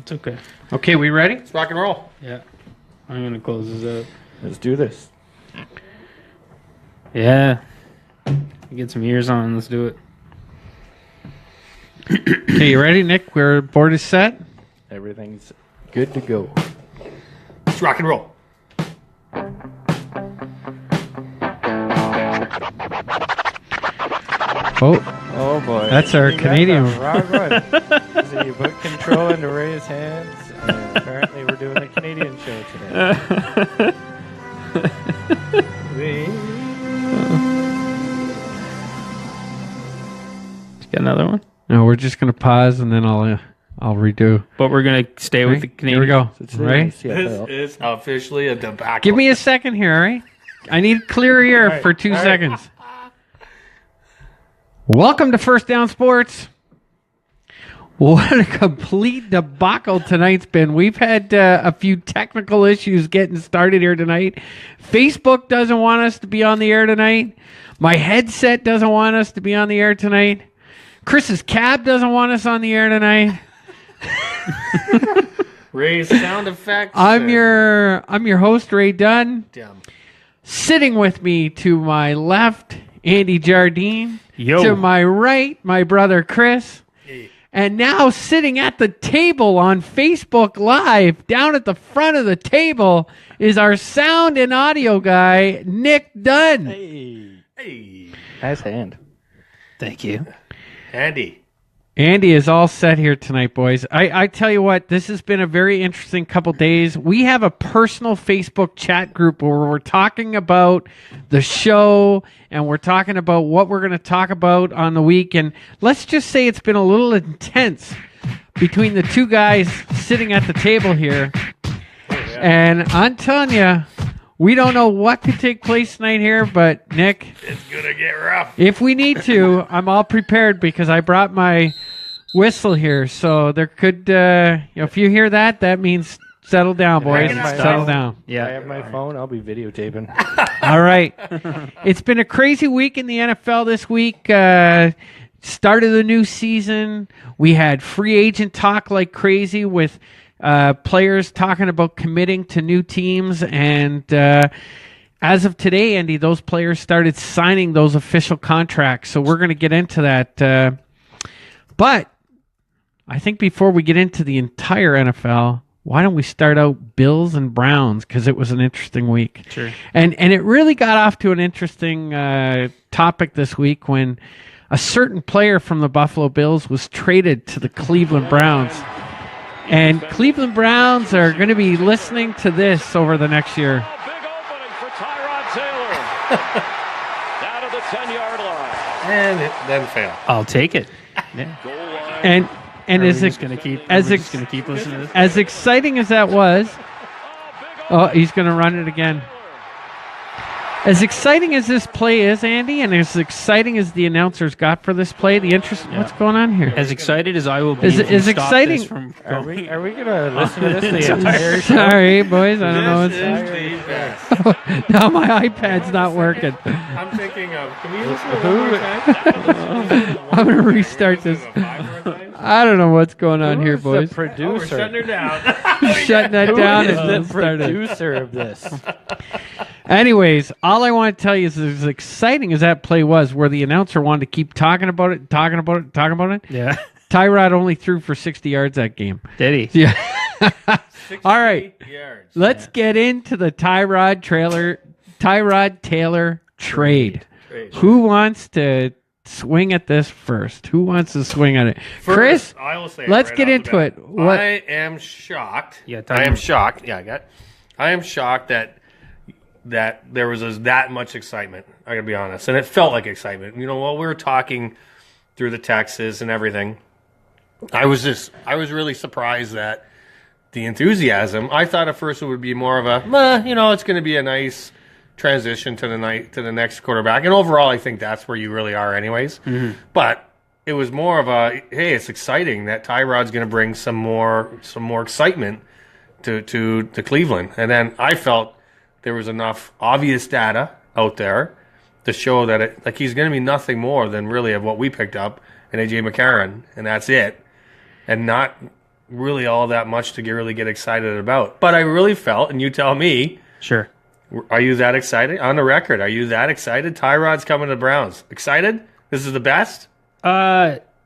It's okay. Okay, we ready? Let's rock and roll. Yeah. I'm going to close this up. Let's do this. Yeah. Get some ears on. Let's do it. Okay, you ready, Nick? We're board is set. Everything's good to go. Let's rock and roll. Oh boy. That's our You got Canadian. the wrong one. So you put control into Ray's hands, and apparently we're doing the Canadian show today. Get another one. No, we're just gonna pause and then I'll redo. But we're going to stay with the Canadian. Here we go. So Right? This is officially a debacle. Give me a second here, all right? I need clear ear right, for 2 all right. seconds. Welcome to First Down Sports. What a complete debacle tonight's been. We've had a few technical issues getting started here tonight. Facebook doesn't want us to be on the air tonight. My headset doesn't want us to be on the air tonight. Chris's cab doesn't want us on the air tonight. Ray's sound effects. I'm your host, Ray Dunn. Damn. Sitting with me to my left, Andy Jardine. Yo. To my right, my brother Chris. Hey. And now sitting at the table on Facebook Live, down at the front of the table, is our sound and audio guy, Nick Dunn. Hey. Nice hand. Thank you. Andy. Andy is all set here tonight, boys. I tell you what, this has been a very interesting couple days. We have a personal Facebook chat group where we're talking about the show and we're talking about what we're going to talk about on the week. And let's just say it's been a little intense between the two guys sitting at the table here. And I'm telling you, we don't know what could take place tonight here, but Nick, It's going to get rough. if we need to, I'm all prepared because I brought my whistle here. So there could, if you hear that, that means settle down, boys. Hang it up. Settle down. I Yeah. have my phone. I'll be videotaping. All right. It's been a crazy week in the NFL this week. Start of the new season. We had free agent talk like crazy with players talking about committing to new teams. And as of today, Andy, those players started signing those official contracts. So we're going to get into that. But I think before we get into the entire NFL, why don't we start out Bills and Browns? Because it was an interesting week. Sure. And it really got off to an interesting topic this week when a certain player from the Buffalo Bills was traded to the Cleveland Browns. And Cleveland Browns are going to be listening to this over the next year. Big opening for Tyrod Taylor. Down to the 10-yard line. And it then failed. I'll take it. Goal line. And Are we as just going to keep listening to this? as exciting as that was, oh, he's going to run it again. As exciting as this play is, Andy, and as exciting as the announcers got for this play, the interest. What's going on here? As excited as I will be Is if you is stop exciting- this from Are going. we gonna listen to this the entire show? Sorry, boys. I don't know This what's. is the best. Now my iPad's not working. I'm thinking of, can we listen to it one more time? I'm going to restart this. I don't know what's going on here, Who's boys. the Oh, we're producer? shutting her down. Shutting that Who down is and the started. producer of this? Anyways, all I want to tell you is as exciting as that play was, where the announcer wanted to keep talking about it, talking about it. Yeah. Tyrod only threw for 60 yards that game. Did he? Yeah. All right. 68 yards. Let's get into the Tyrod Taylor trade. Who wants to swing at this first? Who wants to swing at it? Chris, First, I will say let's right get off into the it. bat, What- I am shocked. Yeah, I am shocked. Yeah, I am shocked that there was that much excitement. I gotta be honest, and it felt like excitement. You know, while we were talking through the texts and everything, I was really surprised that the enthusiasm. I thought at first it would be more of a, it's going to be a nice transition to the next quarterback, and overall, I think that's where you really are, anyways. Mm-hmm. But it was more of a, hey, it's exciting that Tyrod's going to bring some more excitement to Cleveland, and then I felt there was enough obvious data out there to show that he's going to be nothing more than really of what we picked up in A.J. McCarron, and that's it, and not really all that much to really get excited about. But I really felt, and you tell me, Sure. are you that excited? On the record, are you that excited? Tyrod's coming to Browns. Excited? This is the best?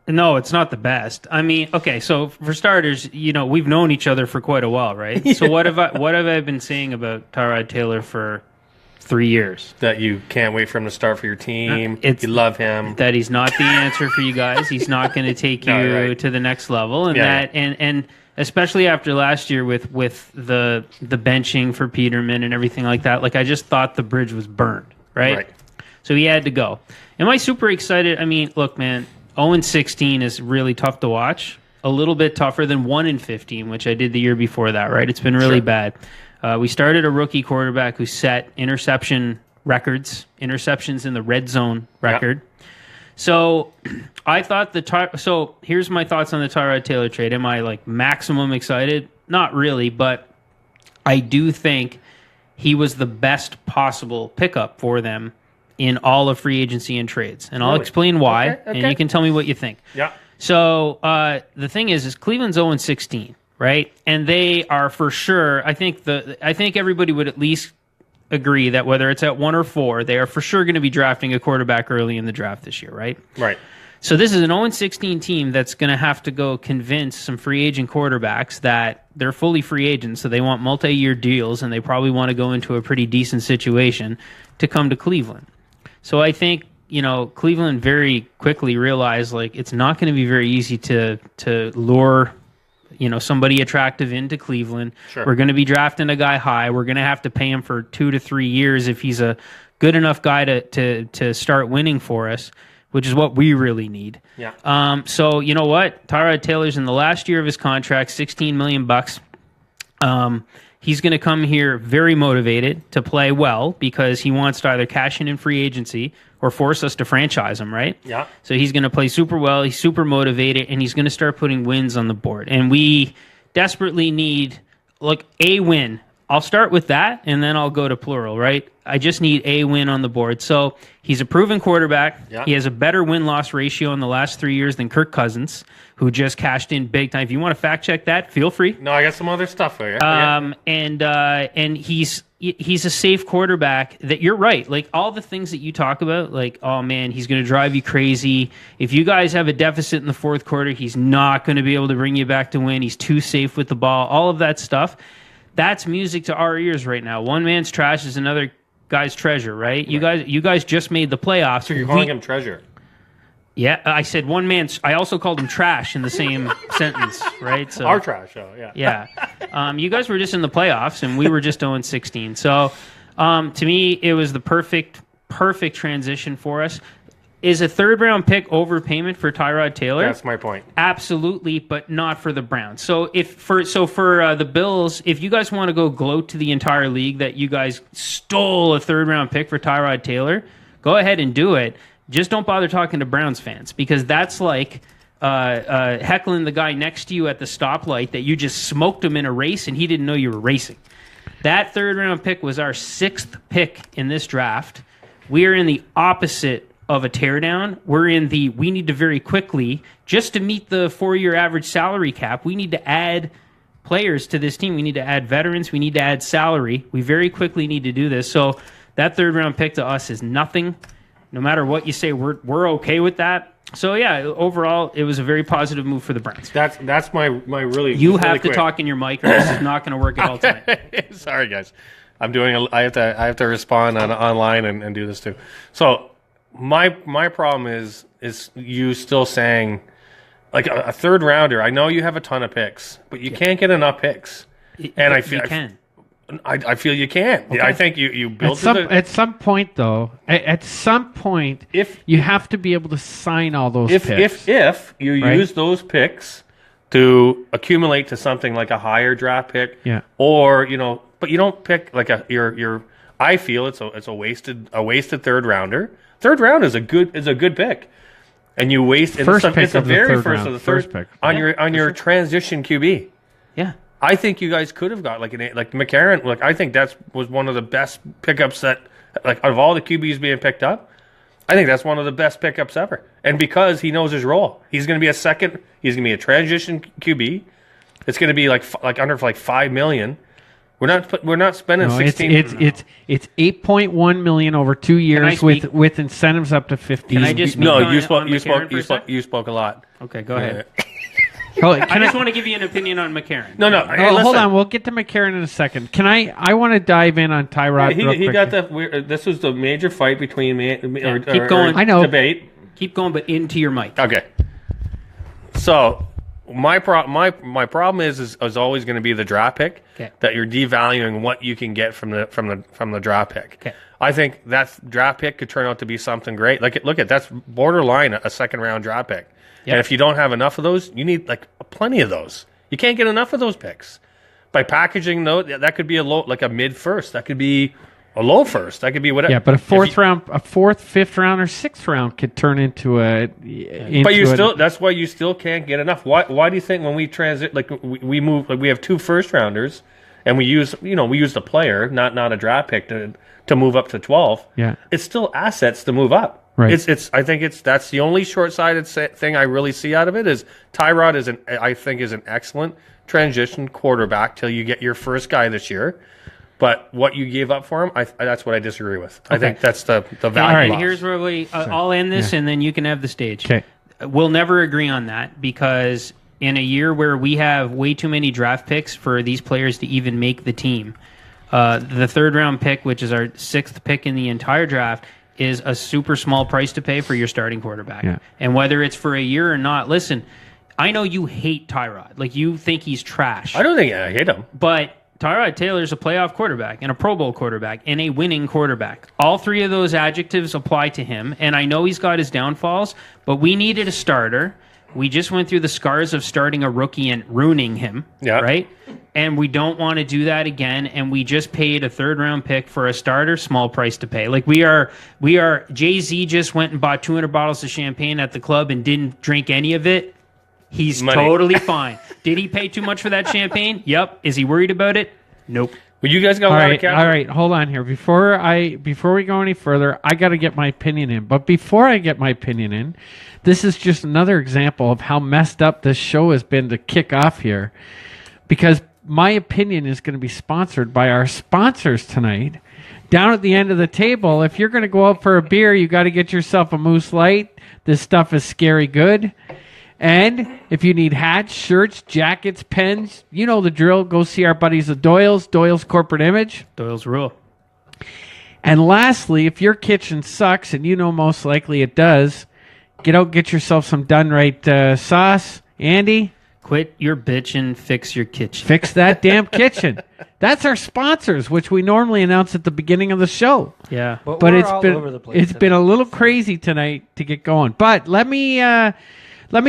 No, it's not the best. I mean, okay, so for starters, we've known each other for quite a while, right? So what have I been saying about Tyrod Taylor for 3 years? That you can't wait for him to start for your team. It's- You love him. That he's not the answer for you guys. He's not going to take you No, right. to the next level, and Yeah, and especially after last year with the benching for Peterman and everything like that. Like, I just thought the bridge was burned, right? So he had to go. Am I super excited? I mean, look, man, 0-16 is really tough to watch. A little bit tougher than 1-15, which I did the year before that, right? It's been really bad. We started a rookie quarterback who set interception records, interceptions in the red zone record. So I thought so here's my thoughts on the Tyrod Taylor trade. Am I like maximum excited? Not really, but I do think he was the best possible pickup for them in all of free agency and trades. And I'll Really? explain why, Okay. and you can tell me what you think. Yeah. So the thing is Cleveland's 0-16, right? And they are for sure. I think everybody would at least agree that whether it's at 1 or 4, they are for sure going to be drafting a quarterback early in the draft this year, right? Right. So this is an 0-16 team that's going to have to go convince some free agent quarterbacks that they're fully free agents, so they want multi-year deals, and they probably want to go into a pretty decent situation to come to Cleveland. So I think, Cleveland very quickly realized, like, it's not going to be very easy to lure, somebody attractive into Cleveland. Sure. We're going to be drafting a guy high. We're going to have to pay him for 2 to 3 years if he's a good enough guy to start winning for us, which is what we really need. Yeah. So you know what? Tyrod Taylor's in the last year of his contract, $16 million. He's going to come here very motivated to play well because he wants to either cash in free agency or force us to franchise him, right? Yeah. So he's going to play super well. He's super motivated, and he's going to start putting wins on the board. And we desperately need, a win. I'll start with that, and then I'll go to plural, right? I just need a win on the board. So he's a proven quarterback. Yeah. He has a better win-loss ratio in the last 3 years than Kirk Cousins, who just cashed in big time. If you want to fact-check that, feel free. No, I got some other stuff for you. And he's a safe quarterback that you're right. Like all the things that you talk about, like, oh man, he's going to drive you crazy. If you guys have a deficit in the fourth quarter, he's not going to be able to bring you back to win. He's too safe with the ball. All of that stuff, that's music to our ears right now. One man's trash is another guy's treasure, right? You guys just made the playoffs. So you're calling him treasure. Yeah, I said one man's. I also called him trash in the same sentence, right? So Our trash show, yeah. yeah. You guys were just in the playoffs, and we were just 0-16. So, to me, it was the perfect transition for us. Is a third-round pick overpayment for Tyrod Taylor? That's my point. Absolutely, but not for the Browns. So for the Bills, if you guys want to go gloat to the entire league that you guys stole a third-round pick for Tyrod Taylor, go ahead and do it. Just don't bother talking to Browns fans because that's like heckling the guy next to you at the stoplight that you just smoked him in a race and he didn't know you were racing. That third-round pick was our 6th pick in this draft. We are in the opposite of a teardown. We're in the we need to very quickly, just to meet the 4-year average salary cap, we need to add players to this team. We need to add veterans. We need to add salary. We very quickly need to do this. So that third-round pick to us is nothing. No matter what you say, we're okay with that. So yeah, overall, it was a very positive move for the Browns. That's my really. You really have to quick. talk in your mic, or this is not going to work at all tonight. Sorry, guys. I'm doing. I have to respond online and do this too. So my problem is you still saying like a third rounder. I know you have a ton of picks, but you can't get enough picks. And I feel you can. I feel you can't. Okay. I think you built At some point, though, if you have to be able to sign all those picks. if you right? use those picks to accumulate to something like a higher draft pick, Yeah. or but you don't pick like your. I feel it's a wasted third rounder. Third round is a good pick, and you waste First pick it's the of the very third first round. of the First third pick. on your transition QB. Yeah. I think you guys could have got like McCarron. Like I think that was one of the best pickups that out of all the QBs being picked up. I think that's one of the best pickups ever. And because he knows his role, he's going to be a transition QB. It's going to be like under like $5 million. We're not spending No, 16. it's $8.1 million over 2 years with incentives up to 15. Can I just No, speak you on spoke. McCarron for a sec? You spoke a lot. Okay, go ahead. I I just want to give you an opinion on McCarron. No. Hey, listen. hold on. We'll get to McCarron in a second. I want to dive in on Tyrod. He got this was the major fight between me. Keep going. I know. Debate. Keep going, but into your mic. Okay. So my problem is always going to be the draft pick. Okay. That you're devaluing what you can get from the draft pick. Okay. I think that draft pick could turn out to be something great. Look at that's borderline a second round draft pick. Yep. And if you don't have enough of those, you need like plenty of those. You can't get enough of those picks. By packaging those, that could be a mid first. That could be a low first. That could be whatever. Yeah, but a fourth, fifth round, or sixth round could turn into a. That's why you still can't get enough. Why do you think when we transit, like we move, like we have 2 first rounders, and we use the player, not a draft pick to move up to 12. Yeah, it's still assets to move up. Right. I think that's the only short-sighted thing I really see out of it is Tyrod is an excellent transition quarterback till you get your first guy this year. But what you gave up for him, that's what I disagree with. I think that's the value. All right, loss. here's where I'll end this, and then you can have the stage. Okay. We'll never agree on that because in a year where we have way too many draft picks for these players to even make the team, the third round pick, which is our 6th pick in the entire draft, is a super small price to pay for your starting quarterback. Yeah. And whether it's for a year or not, listen, I know you hate Tyrod. Like, you think he's trash. I don't think I hate him. But Tyrod Taylor's a playoff quarterback and a Pro Bowl quarterback and a winning quarterback. All 3 of those adjectives apply to him, and I know he's got his downfalls, but we needed a starter. We just went through the scars of starting a rookie and ruining him, right? And we don't want to do that again, and we just paid a third-round pick for a starter, small price to pay. Like, we are Jay-Z just went and bought 200 bottles of champagne at the club and didn't drink any of it. He's totally fine. Did he pay too much for that champagne? Yep. Is he worried about it? Nope. Well, you guys got a lot of capital. All right, hold on here. Before we go any further, I got to get my opinion in. But before I get my opinion in, this is just another example of how messed up this show has been to kick off here. Because my opinion is going to be sponsored by our sponsors tonight. Down at the end of the table, if you're going to go out for a beer, you got to get yourself a Moose Light. This stuff is scary good. And if you need hats, shirts, jackets, pens, you know the drill. Go see our buddies at Doyle's Corporate Image. Doyle's Rule. And lastly, if your kitchen sucks, and you know most likely it does, get out, get yourself some Done Right sauce. Andy? Quit your bitchin', fix your kitchen. Fix that damn kitchen. That's our sponsors, which we normally announce at the beginning of the show. Yeah. But we're it's all been over the place it's been a little crazy tonight to get going. But let me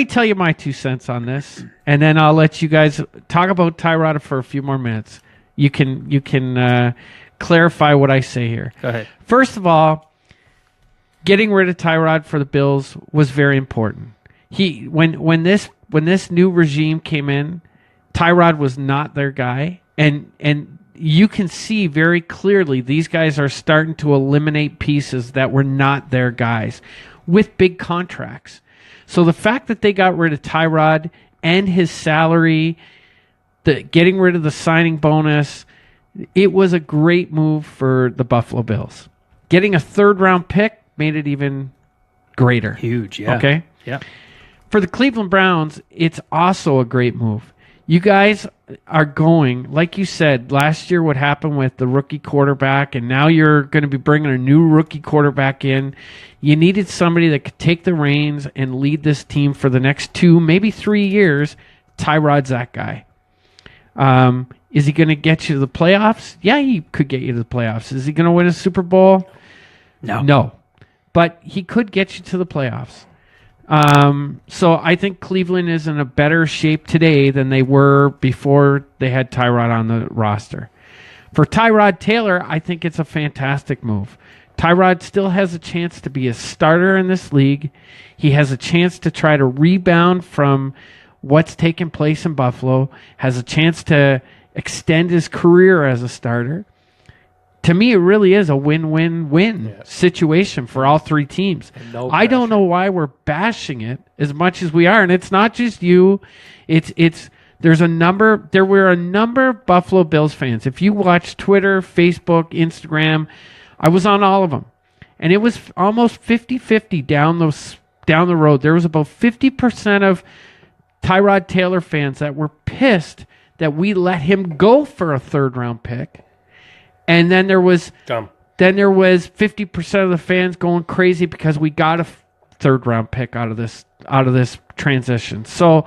tell you my 2 cents on this, and then I'll let you guys talk about Tyrod for a few more minutes. You can clarify what I say here. Go ahead. First of all, getting rid of Tyrod for the Bills was very important. When this new regime came in, Tyrod was not their guy, and you can see very clearly these guys are starting to eliminate pieces that were not their guys with big contracts. So the fact that they got rid of Tyrod and his salary, getting rid of the signing bonus, it was a great move for the Buffalo Bills. Getting a third-round pick made it even greater. Huge, yeah. Okay? Yeah. For the Cleveland Browns, it's also a great move. You guys are going, like you said, last year what happened with the rookie quarterback, and now you're going to be bringing a new rookie quarterback in. You needed somebody that could take the reins and lead this team for the next 2, maybe 3 years. Tyrod's that guy. Is he going to get you to the playoffs? Yeah, he could get you to the playoffs. Is he going to win a Super Bowl? No. But he could get you to the playoffs. So I think Cleveland is in a better shape today than they were before they had Tyrod on the roster. For Tyrod Taylor, I think it's a fantastic move. Tyrod still has a chance to be a starter in this league. He has a chance to try to rebound from what's taken place in Buffalo, has a chance to extend his career as a starter. To me, it really is a win-win-win situation for all 3 teams. I don't know why we're bashing it as much as we are. And it's not just you. It's There were a number of Buffalo Bills fans. If you watch Twitter, Facebook, Instagram, I was on all of them. And it was almost 50-50 down the road. There was about 50% of Tyrod Taylor fans that were pissed that we let him go for a third-round pick. And then there was 50% of the fans going crazy because we got a third-round pick out of this transition. So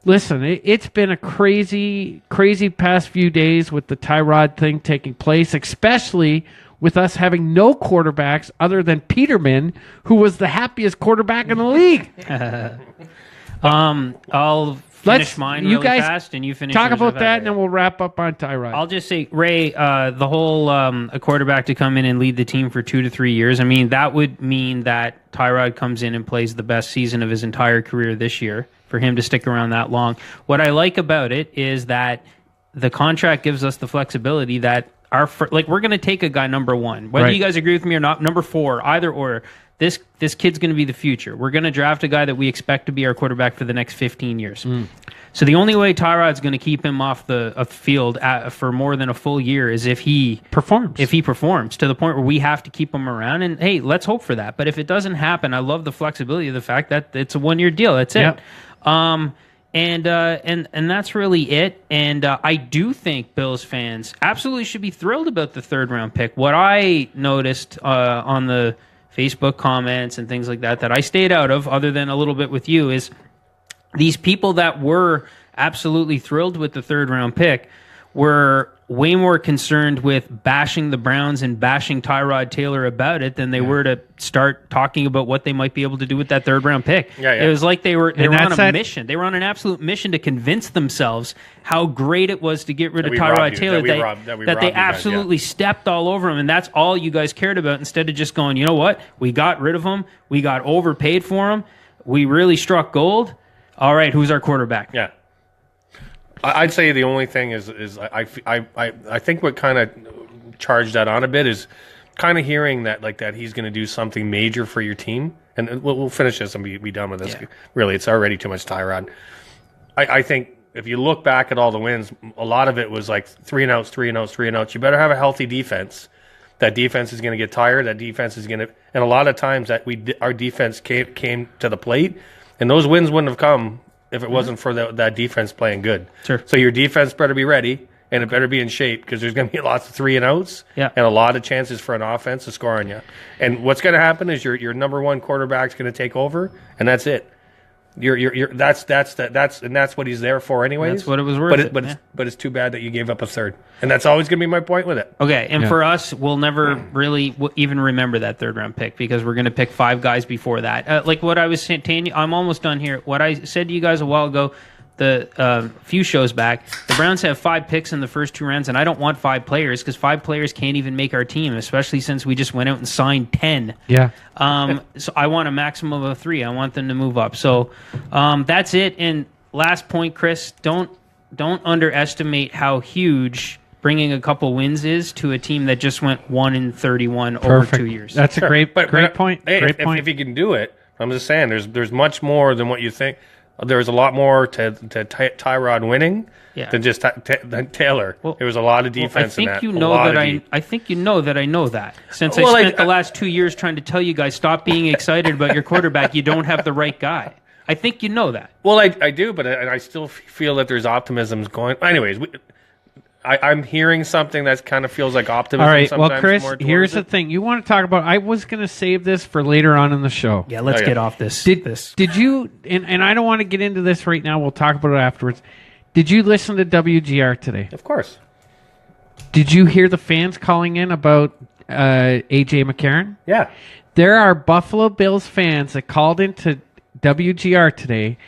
listen, it's been a crazy, crazy past few days with the Tyrod thing taking place, especially with us having no quarterbacks other than Peterman, who was the happiest quarterback in the league. I'll finish mine you really guys fast, and you finish talk yours about with that, and then we'll wrap up on Tyrod. I'll just say, Ray, the whole a quarterback to come in and lead the team for 2 to 3 years, I mean, that would mean that Tyrod comes in and plays the best season of his entire career this year for him to stick around that long. What I like about it is that the contract gives us the flexibility that we're going to take a guy number 1. Whether you guys agree with me or not, number 4, either or, this kid's going to be the future. We're going to draft a guy that we expect to be our quarterback for the next 15 years. So the only way Tyrod's going to keep him off the field for more than a full year is if he performs. If he performs to the point where we have to keep him around. And hey, let's hope for that. But if it doesn't happen, I love the flexibility of the fact that it's a 1-year deal. That's it. Yep. And that's really it. And I do think Bills fans absolutely should be thrilled about the third-round pick. What I noticed on the Facebook comments and things like that I stayed out of, other than a little bit with you, is these people that were absolutely thrilled with the third-round pick were way more concerned with bashing the Browns and bashing Tyrod Taylor about it than they were to start talking about what they might be able to do with that third-round pick. It was like they were on a mission. They were on an absolute mission to convince themselves how great it was to get rid of Tyrod Taylor, that they absolutely stepped all over him, and that's all you guys cared about, instead of just going, you know what, we got rid of him, we got overpaid for him, we really struck gold. All right, who's our quarterback? Yeah. I'd say the only thing is I think what kind of charged that on a bit is kind of hearing that he's going to do something major for your team, and we'll finish this and be done with this. Yeah. Really, it's already too much Tyrod. I think if you look back at all the wins, a lot of it was like 3-and-outs, 3-and-outs, 3-and-outs. You better have a healthy defense. That defense is going to get tired. That defense is going to, and a lot of times that our defense came to the plate, and those wins wouldn't have come if it wasn't for that defense playing good. Sure. So your defense better be ready, and it better be in shape, because there's going to be lots of 3-and-outs and a lot of chances for an offense to score on you. And what's going to happen is your number 1 quarterback's going to take over, and that's it. That's what he's there for anyways. That's what it was worth. But it's too bad that you gave up a third, and that's always going to be my point with it. Okay, and for us, we'll never really even remember that third-round pick, because we're going to pick 5 guys before that. Like what I was saying, I'm almost done here. What I said to you guys a while ago, the few shows back, the Browns have 5 picks in the first 2 rounds, and I don't want 5 players, because 5 players can't even make our team, especially since we just went out and signed 10. Yeah. So I want a maximum of 3. I want them to move up. So that's it. And last point, Chris, don't underestimate how huge bringing a couple wins is to a team that just went 1-31 over 2 years. That's a great point. Hey, great point. If you can do it, I'm just saying there's much more than what you think. There's a lot more to Tyrod winning than just than Taylor. Well, there was a lot of defense in that. I think you know that I know that. Since I spent the last 2 years trying to tell you guys, stop being excited about your quarterback. You don't have the right guy. I think you know that. Well, I do, but I still feel that there's optimism going. Anyways, I'm hearing something that kind of feels like optimism. All right, well, Chris, here's the thing. You want to talk about, I was going to save this for later on in the show. Yeah, let's get off this. Did you, and I don't want to get into this right now, we'll talk about it afterwards. Did you listen to WGR today? Of course. Did you hear the fans calling in about A.J. McCarron? Yeah. There are Buffalo Bills fans that called into WGR today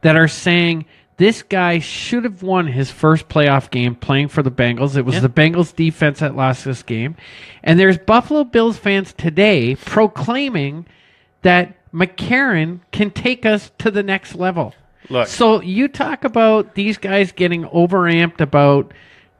that are saying this guy should have won his first playoff game playing for the Bengals. It was the Bengals defense that lost this game. And there's Buffalo Bills fans today proclaiming that McCarron can take us to the next level. Look. So you talk about these guys getting overamped about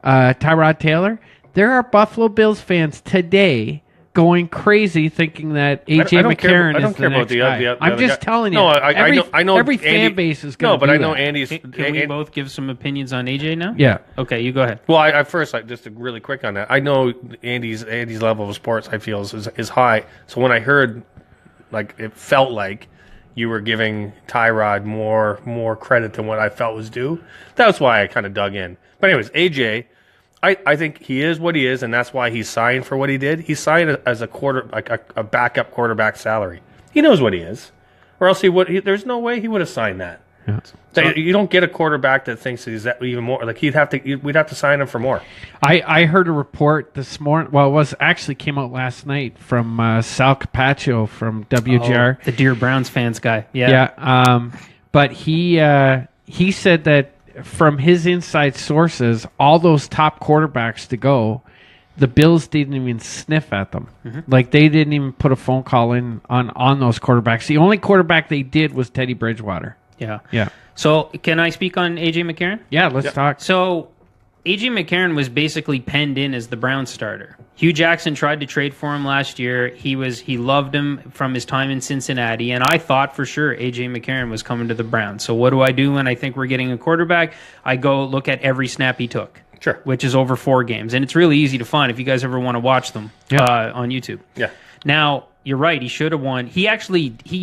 Tyrod Taylor. There are Buffalo Bills fans today going crazy thinking that AJ McCarron I don't is care the about next the guy. other I'm just guy. telling you. No, I know every fan Andy, base is going to No, but I know that. Andy's. Can we both give some opinions on AJ now? Yeah. Okay, you go ahead. Well, just really quick on that. I know Andy's level of sports, I feel, is high. So when I heard, like, it felt like you were giving Tyrod more credit than what I felt was due. That's why I kind of dug in. But anyways, AJ, I think he is what he is, and that's why he signed for what he did. He signed as a backup quarterback salary. He knows what he is, or else there's no way he would have signed that. Yeah. So you don't get a quarterback that thinks that he's that even more. Like we'd have to sign him for more. I heard a report this morning. Well, it was actually came out last night from Sal Capaccio from WGR. Oh, the Dear Browns fans guy. Yeah. Yeah. But he said that from his inside sources, all those top quarterbacks to go, the Bills didn't even sniff at them. Mm-hmm. Like they didn't even put a phone call in on those quarterbacks. The only quarterback they did was Teddy Bridgewater. Yeah. Yeah. So can I speak on AJ McCarron? Yeah, let's talk. So AJ McCarron was basically penned in as the Browns starter. Hugh Jackson tried to trade for him last year. He loved him from his time in Cincinnati, and I thought for sure AJ McCarron was coming to the Browns. So what do I do when I think we're getting a quarterback? I go look at every snap he took. Sure. Which is over 4 games, and it's really easy to find if you guys ever want to watch them on YouTube. Yeah. Now, you're right. He should have won. He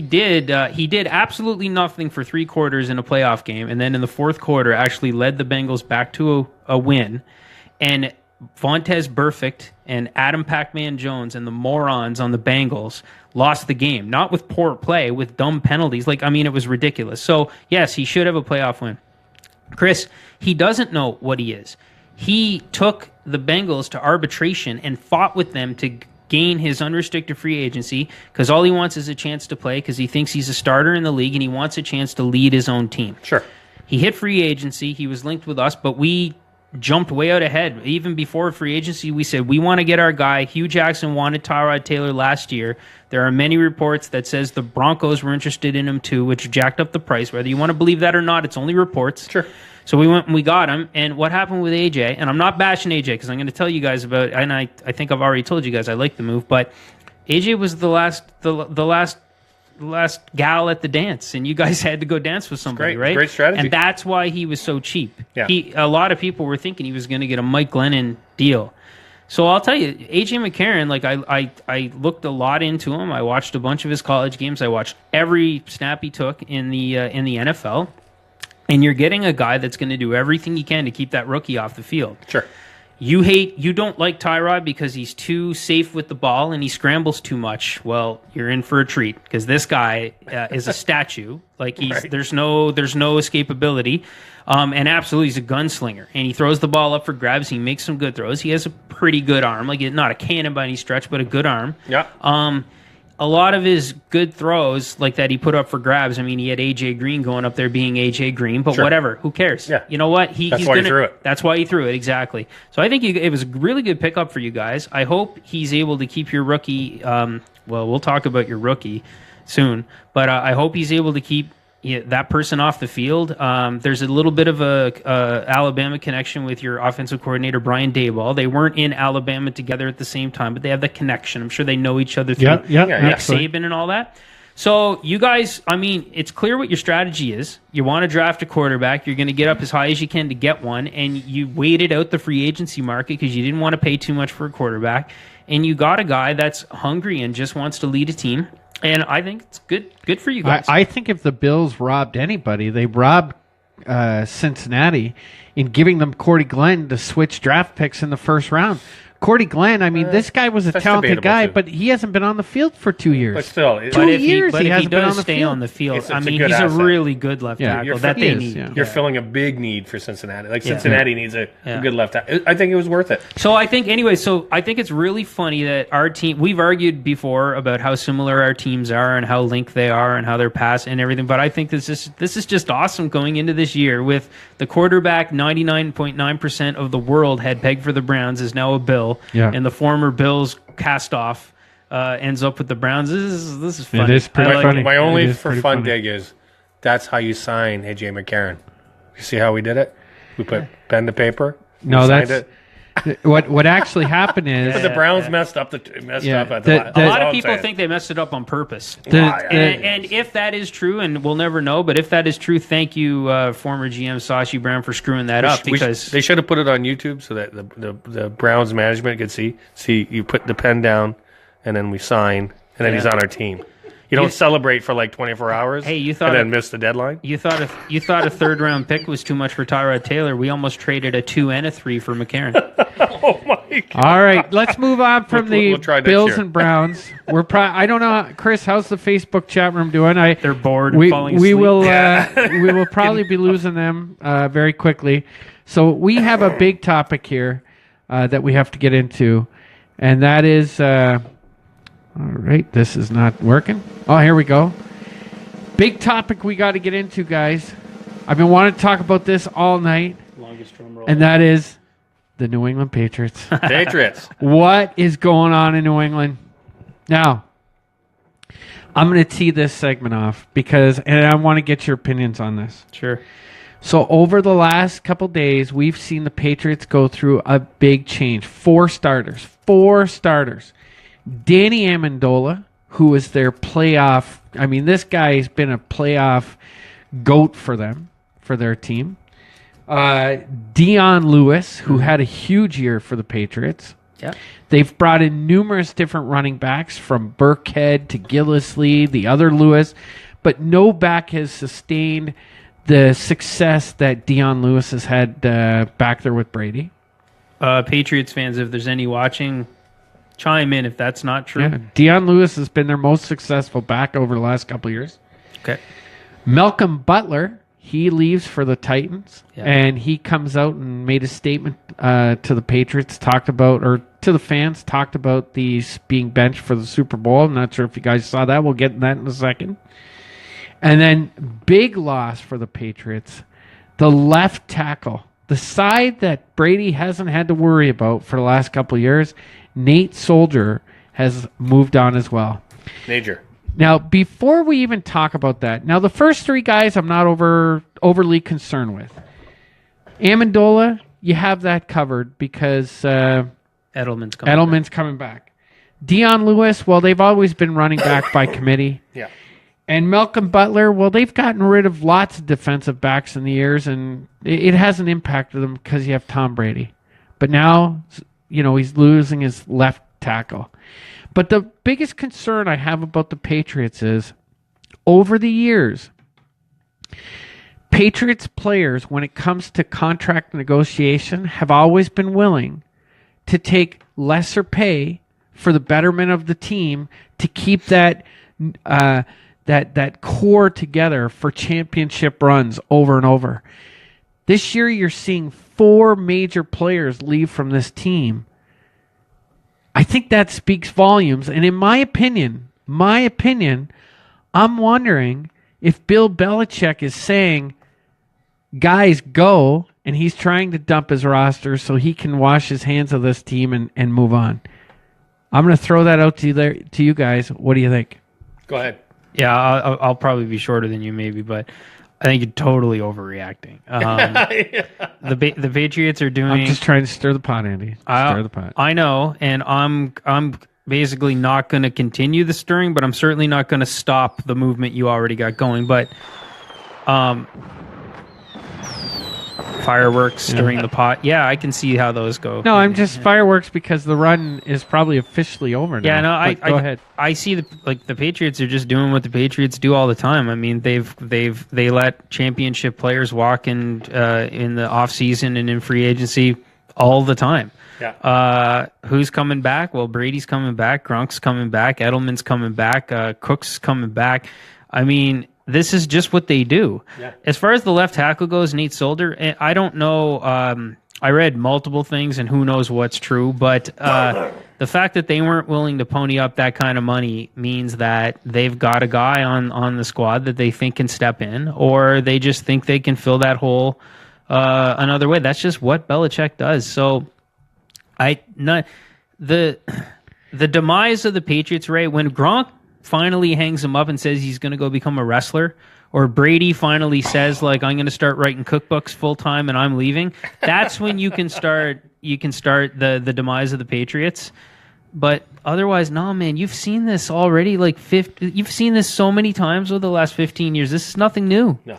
did absolutely nothing for 3 quarters in a playoff game, and then in the fourth quarter actually led the Bengals back to a win. And Vontez Burfict and Adam Pac-Man Jones and the morons on the Bengals lost the game, not with poor play, with dumb penalties. It was ridiculous. So, yes, he should have a playoff win. Chris, he doesn't know what he is. He took the Bengals to arbitration and fought with them to gain his unrestricted free agency because all he wants is a chance to play because he thinks he's a starter in the league and he wants a chance to lead his own team. Sure. He hit free agency. He was linked with us, but we jumped way out ahead. Even before free agency, we said, we want to get our guy. Hugh Jackson wanted Tyrod Taylor last year. There are many reports that says the Broncos were interested in him too, which jacked up the price. Whether you want to believe that or not, it's only reports. Sure. So we went and we got him. And what happened with AJ, and I'm not bashing AJ because I'm going to tell you guys about, and I think I've already told you guys I like the move, but AJ was the last gal at the dance, and you guys had to go dance with somebody, right? Great strategy. And that's why he was so cheap. Yeah. A lot of people were thinking he was going to get a Mike Glennon deal. So I'll tell you, AJ McCarron, I looked a lot into him. I watched a bunch of his college games. I watched every snap he took in the NFL. And you're getting a guy that's going to do everything he can to keep that rookie off the field. Sure. You don't like Tyrod because he's too safe with the ball and he scrambles too much. Well, you're in for a treat because this guy is a statue. Right. There's no escapability. And absolutely, he's a gunslinger. And he throws the ball up for grabs. He makes some good throws. He has a pretty good arm. Not a cannon by any stretch, but a good arm. Yeah. A lot of his good throws, like that he put up for grabs, he had A.J. Green going up there being A.J. Green, but whatever. Who cares? Yeah. You know what? That's why he threw it. That's why he threw it, exactly. So I think it was a really good pickup for you guys. I hope he's able to keep your rookie. We'll talk about your rookie soon, but I hope he's able to keep that person off the field. There's a little bit of a Alabama connection with your offensive coordinator, Brian Daboll. They weren't in Alabama together at the same time, but they have that connection. I'm sure they know each other through Nick Saban and all that. So you guys, it's clear what your strategy is. You want to draft a quarterback. You're going to get up as high as you can to get one, and you waited out the free agency market because you didn't want to pay too much for a quarterback, and you got a guy that's hungry and just wants to lead a team. And I think it's good for you guys. I think if the Bills robbed anybody, they robbed Cincinnati in giving them Cordy Glenn to switch draft picks in the first round. Cordy Glenn, this guy was a talented guy, but he hasn't been on the field for 2 years. But still, he hasn't been on the stay field. on the field. It's a he's good a asset. really good left tackle that they need. You're filling a big need for Cincinnati. Cincinnati needs a good left tackle. I think it was worth it. So I think it's really funny that our team, we've argued before about how similar our teams are and how linked they are and how they're passed and everything, but I think this is just awesome going into this year with the quarterback 99.9% of the world had pegged for the Browns is now a Bill, and the former Bills cast off ends up with the Browns. This is funny. It is pretty funny. My only for fun dig is that's how you sign AJ McCarron. You see how we did it? We put pen to paper. No, signed it. What actually happened is The Browns messed up. Yeah, Up at the- the, A lot of I'm people saying. think they messed it up on purpose. the- And if that is true, and we'll never know, but if that is true, thank you, former GM Sashi Brown, for screwing that up, because they should have put it on YouTube so that the Browns management could see. See, you put the pen down, and then we sign, and then he's on our team. You don't celebrate for like 24 hours. Hey, you thought and then miss the deadline. you thought a third round pick was too much for Tyrod Taylor. We almost traded a 2 and a 3 for McCarron. Oh my God! All right, let's move on from We'll try the next Bills year. and Browns. I don't know, Chris. How's the Facebook chat room doing? They're bored and We falling asleep. will we will probably be losing them very quickly. So we have a big topic here that we have to get into, and that is all right. This is not working. Oh, here we go. Big topic we got to get into, guys. I've been wanting to talk about this all night, Longest drum roll. and that is the New England Patriots. Patriots. What is going on in New England? Now, I'm going to tee this segment off and I want to get your opinions on this. Sure. So over the last couple days, we've seen the Patriots go through a big change. 4 starters. Danny Amendola, who is their playoff. I mean, this guy has been a playoff goat for them, for their team. Dion Lewis, who had a huge year for the Patriots. Yeah. They've brought in numerous different running backs, from Burkhead to Gillislee, the other Lewis, but no back has sustained the success that Dion Lewis has had back there with Brady. Patriots fans, if there's any watching, chime in if that's not true. Yeah. Dion Lewis has been their most successful back over the last couple of years. Okay. Malcolm Butler, he leaves for the Titans, Yeah. and he comes out and made a statement to the Patriots, to the fans, talked about these being benched for the Super Bowl. I'm not sure if you guys saw that. We'll get in that in a second. And then big loss for the Patriots, the left tackle, the side that Brady hasn't had to worry about for the last couple of years. Nate Soldier has moved on as well. Major. Now, before we even talk about that, now the first 3 guys I'm not overly concerned with. Amendola, you have that covered because Edelman's coming back. Dion Lewis, well, they've always been running back by committee. Yeah. And Malcolm Butler, well, they've gotten rid of lots of defensive backs in the years, and it hasn't impacted them because you have Tom Brady. But now, he's losing his left tackle. But the biggest concern I have about the Patriots is, over the years, Patriots players, when it comes to contract negotiation, have always been willing to take lesser pay for the betterment of the team to keep that core together for championship runs over and over. This year, you're seeing 4 major players leave from this team. I think that speaks volumes. And in my opinion, I'm wondering if Bill Belichick is saying, guys, go, and he's trying to dump his roster so he can wash his hands of this team and move on. I'm going to throw that out to you guys. What do you think? Go ahead. Yeah, I'll probably be shorter than you, maybe, but I think you're totally overreacting. The Patriots are doing. I'm just trying to stir the pot, Andy. Stir the pot. I know, and I'm basically not going to continue the stirring, but I'm certainly not going to stop the movement you already got going. But fireworks, stirring the pot. Yeah, I can see how those go. No, I'm just fireworks because the run is probably officially over now. Yeah, no, But go ahead. I see the Patriots are just doing what the Patriots do all the time. I mean, they let championship players walk in the off season and in free agency all the time. Yeah. Who's coming back? Well, Brady's coming back, Gronk's coming back, Edelman's coming back, Cook's coming back. I mean, this is just what they do. Yeah. As far as the left tackle goes, Nate Solder, I don't know. I read multiple things, and who knows what's true. But the fact that they weren't willing to pony up that kind of money means that they've got a guy on the squad that they think can step in, or they just think they can fill that hole another way. That's just what Belichick does. So the demise of the Patriots, Ray, when Gronk finally hangs him up and says he's going to go become a wrestler, or Brady finally says, like, I'm going to start writing cookbooks full time and I'm leaving, that's when you can start you can start the demise of the Patriots. But otherwise, no, man, you've seen this already. You've seen this so many times over the last 15 years. This is nothing new. No.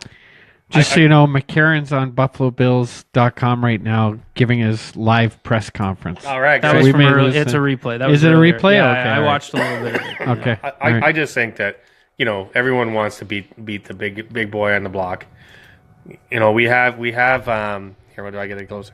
Just so you know, McCarron's on BuffaloBills.com right now giving his live press conference. All right, That guys. was we from may early, listen. it's a replay. That Is was it a earlier. replay? Yeah, Okay, I all right. watched a little bit of it. Okay. All I right. just think that everyone wants to beat the big boy on the block. We have here. Where do I get it closer?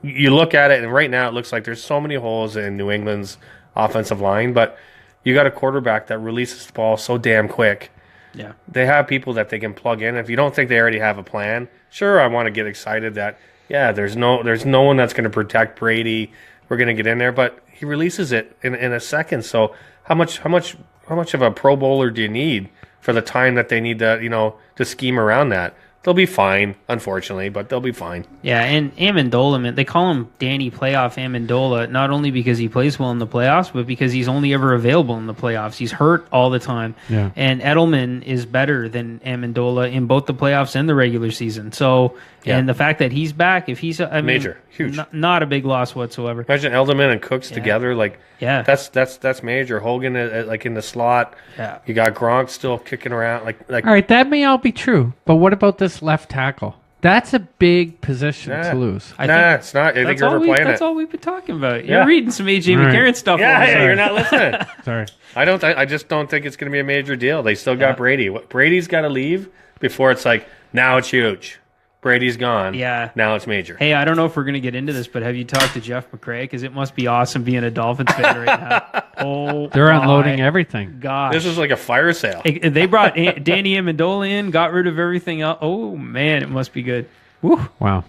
You look at it, and right now it looks like there's so many holes in New England's offensive line, but you got a quarterback that releases the ball so damn quick. Yeah. They have people that they can plug in. If you don't think they already have a plan, sure, I want to get excited that there's no one that's going to protect Brady. We're going to get in there, but he releases it in a second. So how much of a Pro Bowler do you need for the time that they need to scheme around that? They'll be fine, unfortunately, but they'll be fine. Yeah, and Amendola, man, they call him Danny Playoff Amendola, not only because he plays well in the playoffs, but because he's only ever available in the playoffs. He's hurt all the time. Yeah. And Edelman is better than Amendola in both the playoffs and the regular season. So, Yeah. and the fact that he's back, if he's Major, huge. not a big loss whatsoever. Imagine Edelman and Cooks together, Yeah. that's major. Hogan in the slot. Yeah. You got Gronk still kicking around like All right, that may all be true, but what about this left tackle? That's a big position to lose. it's not. I think you're overplaying That's it. all we've been talking about. You're Yeah. reading some AJ All right. McCarron stuff. Yeah, over there. you're not listening. Sorry. I just don't think it's going to be a major deal. They still got Brady. Brady's got to leave before it's like now it's huge. Brady's gone. Yeah. Now it's major. Hey, I don't know if we're going to get into this, but have you talked to Jeff McRae? Because it must be awesome being a Dolphins fan right now. Oh, They're my unloading everything. Gosh. This is like a fire sale. They brought Danny Amendola in, got rid of everything else. Oh, man, it must be good. Woo. Wow.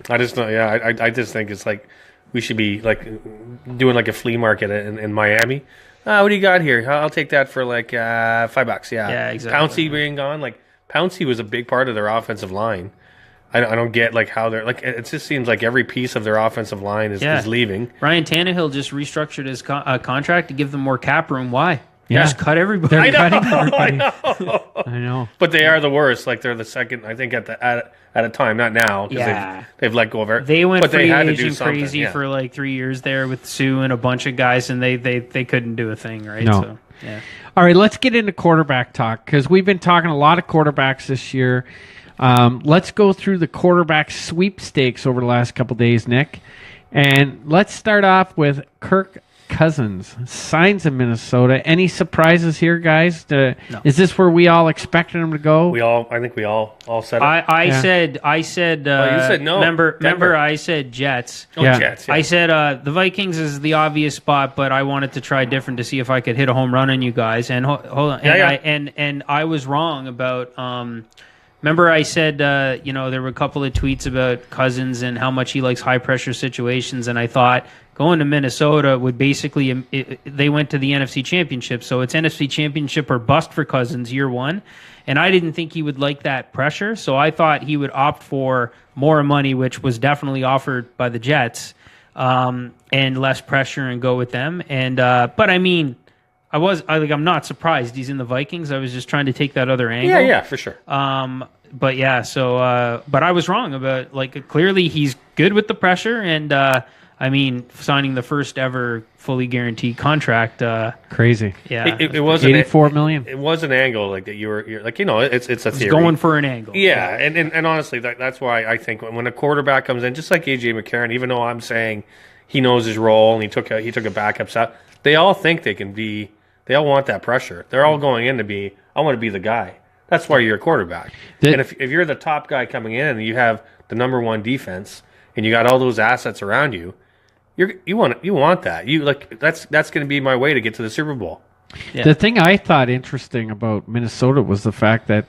I just know. Yeah, I just think it's like we should be like doing like a flea market in Miami. What do you got here? I'll take that for like $5. Yeah. Yeah, exactly. Pouncey being gone, like Pouncey was a big part of their offensive line. I don't get like how they're like. It just seems like every piece of their offensive line is leaving. Ryan Tannehill just restructured his contract to give them more cap room. Why? Yeah. Just cut everybody. They're cutting I everybody. know. I know. But they are the worst. Like they're the second, I think, at a time. Not now. 'Cause Yeah. they've let go of it. They went but free they had to do agent something. crazy Yeah. for like 3 years there with Sue and a bunch of guys, and they couldn't do a thing, right? No. So, yeah. All right, let's get into quarterback talk because we've been talking a lot of quarterbacks this year. Let's go through the quarterback sweepstakes over the last couple days, Nick. And let's start off with Kirk Cousins. Signs in Minnesota. Any surprises here, guys? No. Is this where we all expected him to go? I think we all said it. I Yeah. said. you said no. Remember, Denver. I said Jets. Yeah. Jets, I said the Vikings is the obvious spot, but I wanted to try different to see if I could hit a home run on you guys. And hold on, and I was wrong about. Remember, I said there were a couple of tweets about Cousins and how much he likes high pressure situations, and I thought going to Minnesota would basically they went to the NFC Championship, so it's NFC Championship or bust for Cousins year one. And I didn't think he would like that pressure, so I thought he would opt for more money, which was definitely offered by the Jets, and less pressure and go with them. And but I mean, I'm not surprised he's in the Vikings. I was just trying to take that other angle. Yeah, for sure. But yeah, so but I was wrong about clearly he's good with the pressure, and I mean signing the first ever fully guaranteed contract. Crazy. Yeah, It was $84 million. It was an angle like that. You're like it's a he's theory. going for an angle. Yeah, and honestly, that's why I think when a quarterback comes in, just like AJ McCarron, even though I'm saying he knows his role and he took a backup shot, they all think they can be. They all want that pressure. They're all going in to be. I want to be the guy. That's why you're a quarterback. And if you're the top guy coming in and you have the number one defense and you got all those assets around you, you want that. You like that's going to be my way to get to the Super Bowl. Yeah. The thing I thought interesting about Minnesota was the fact that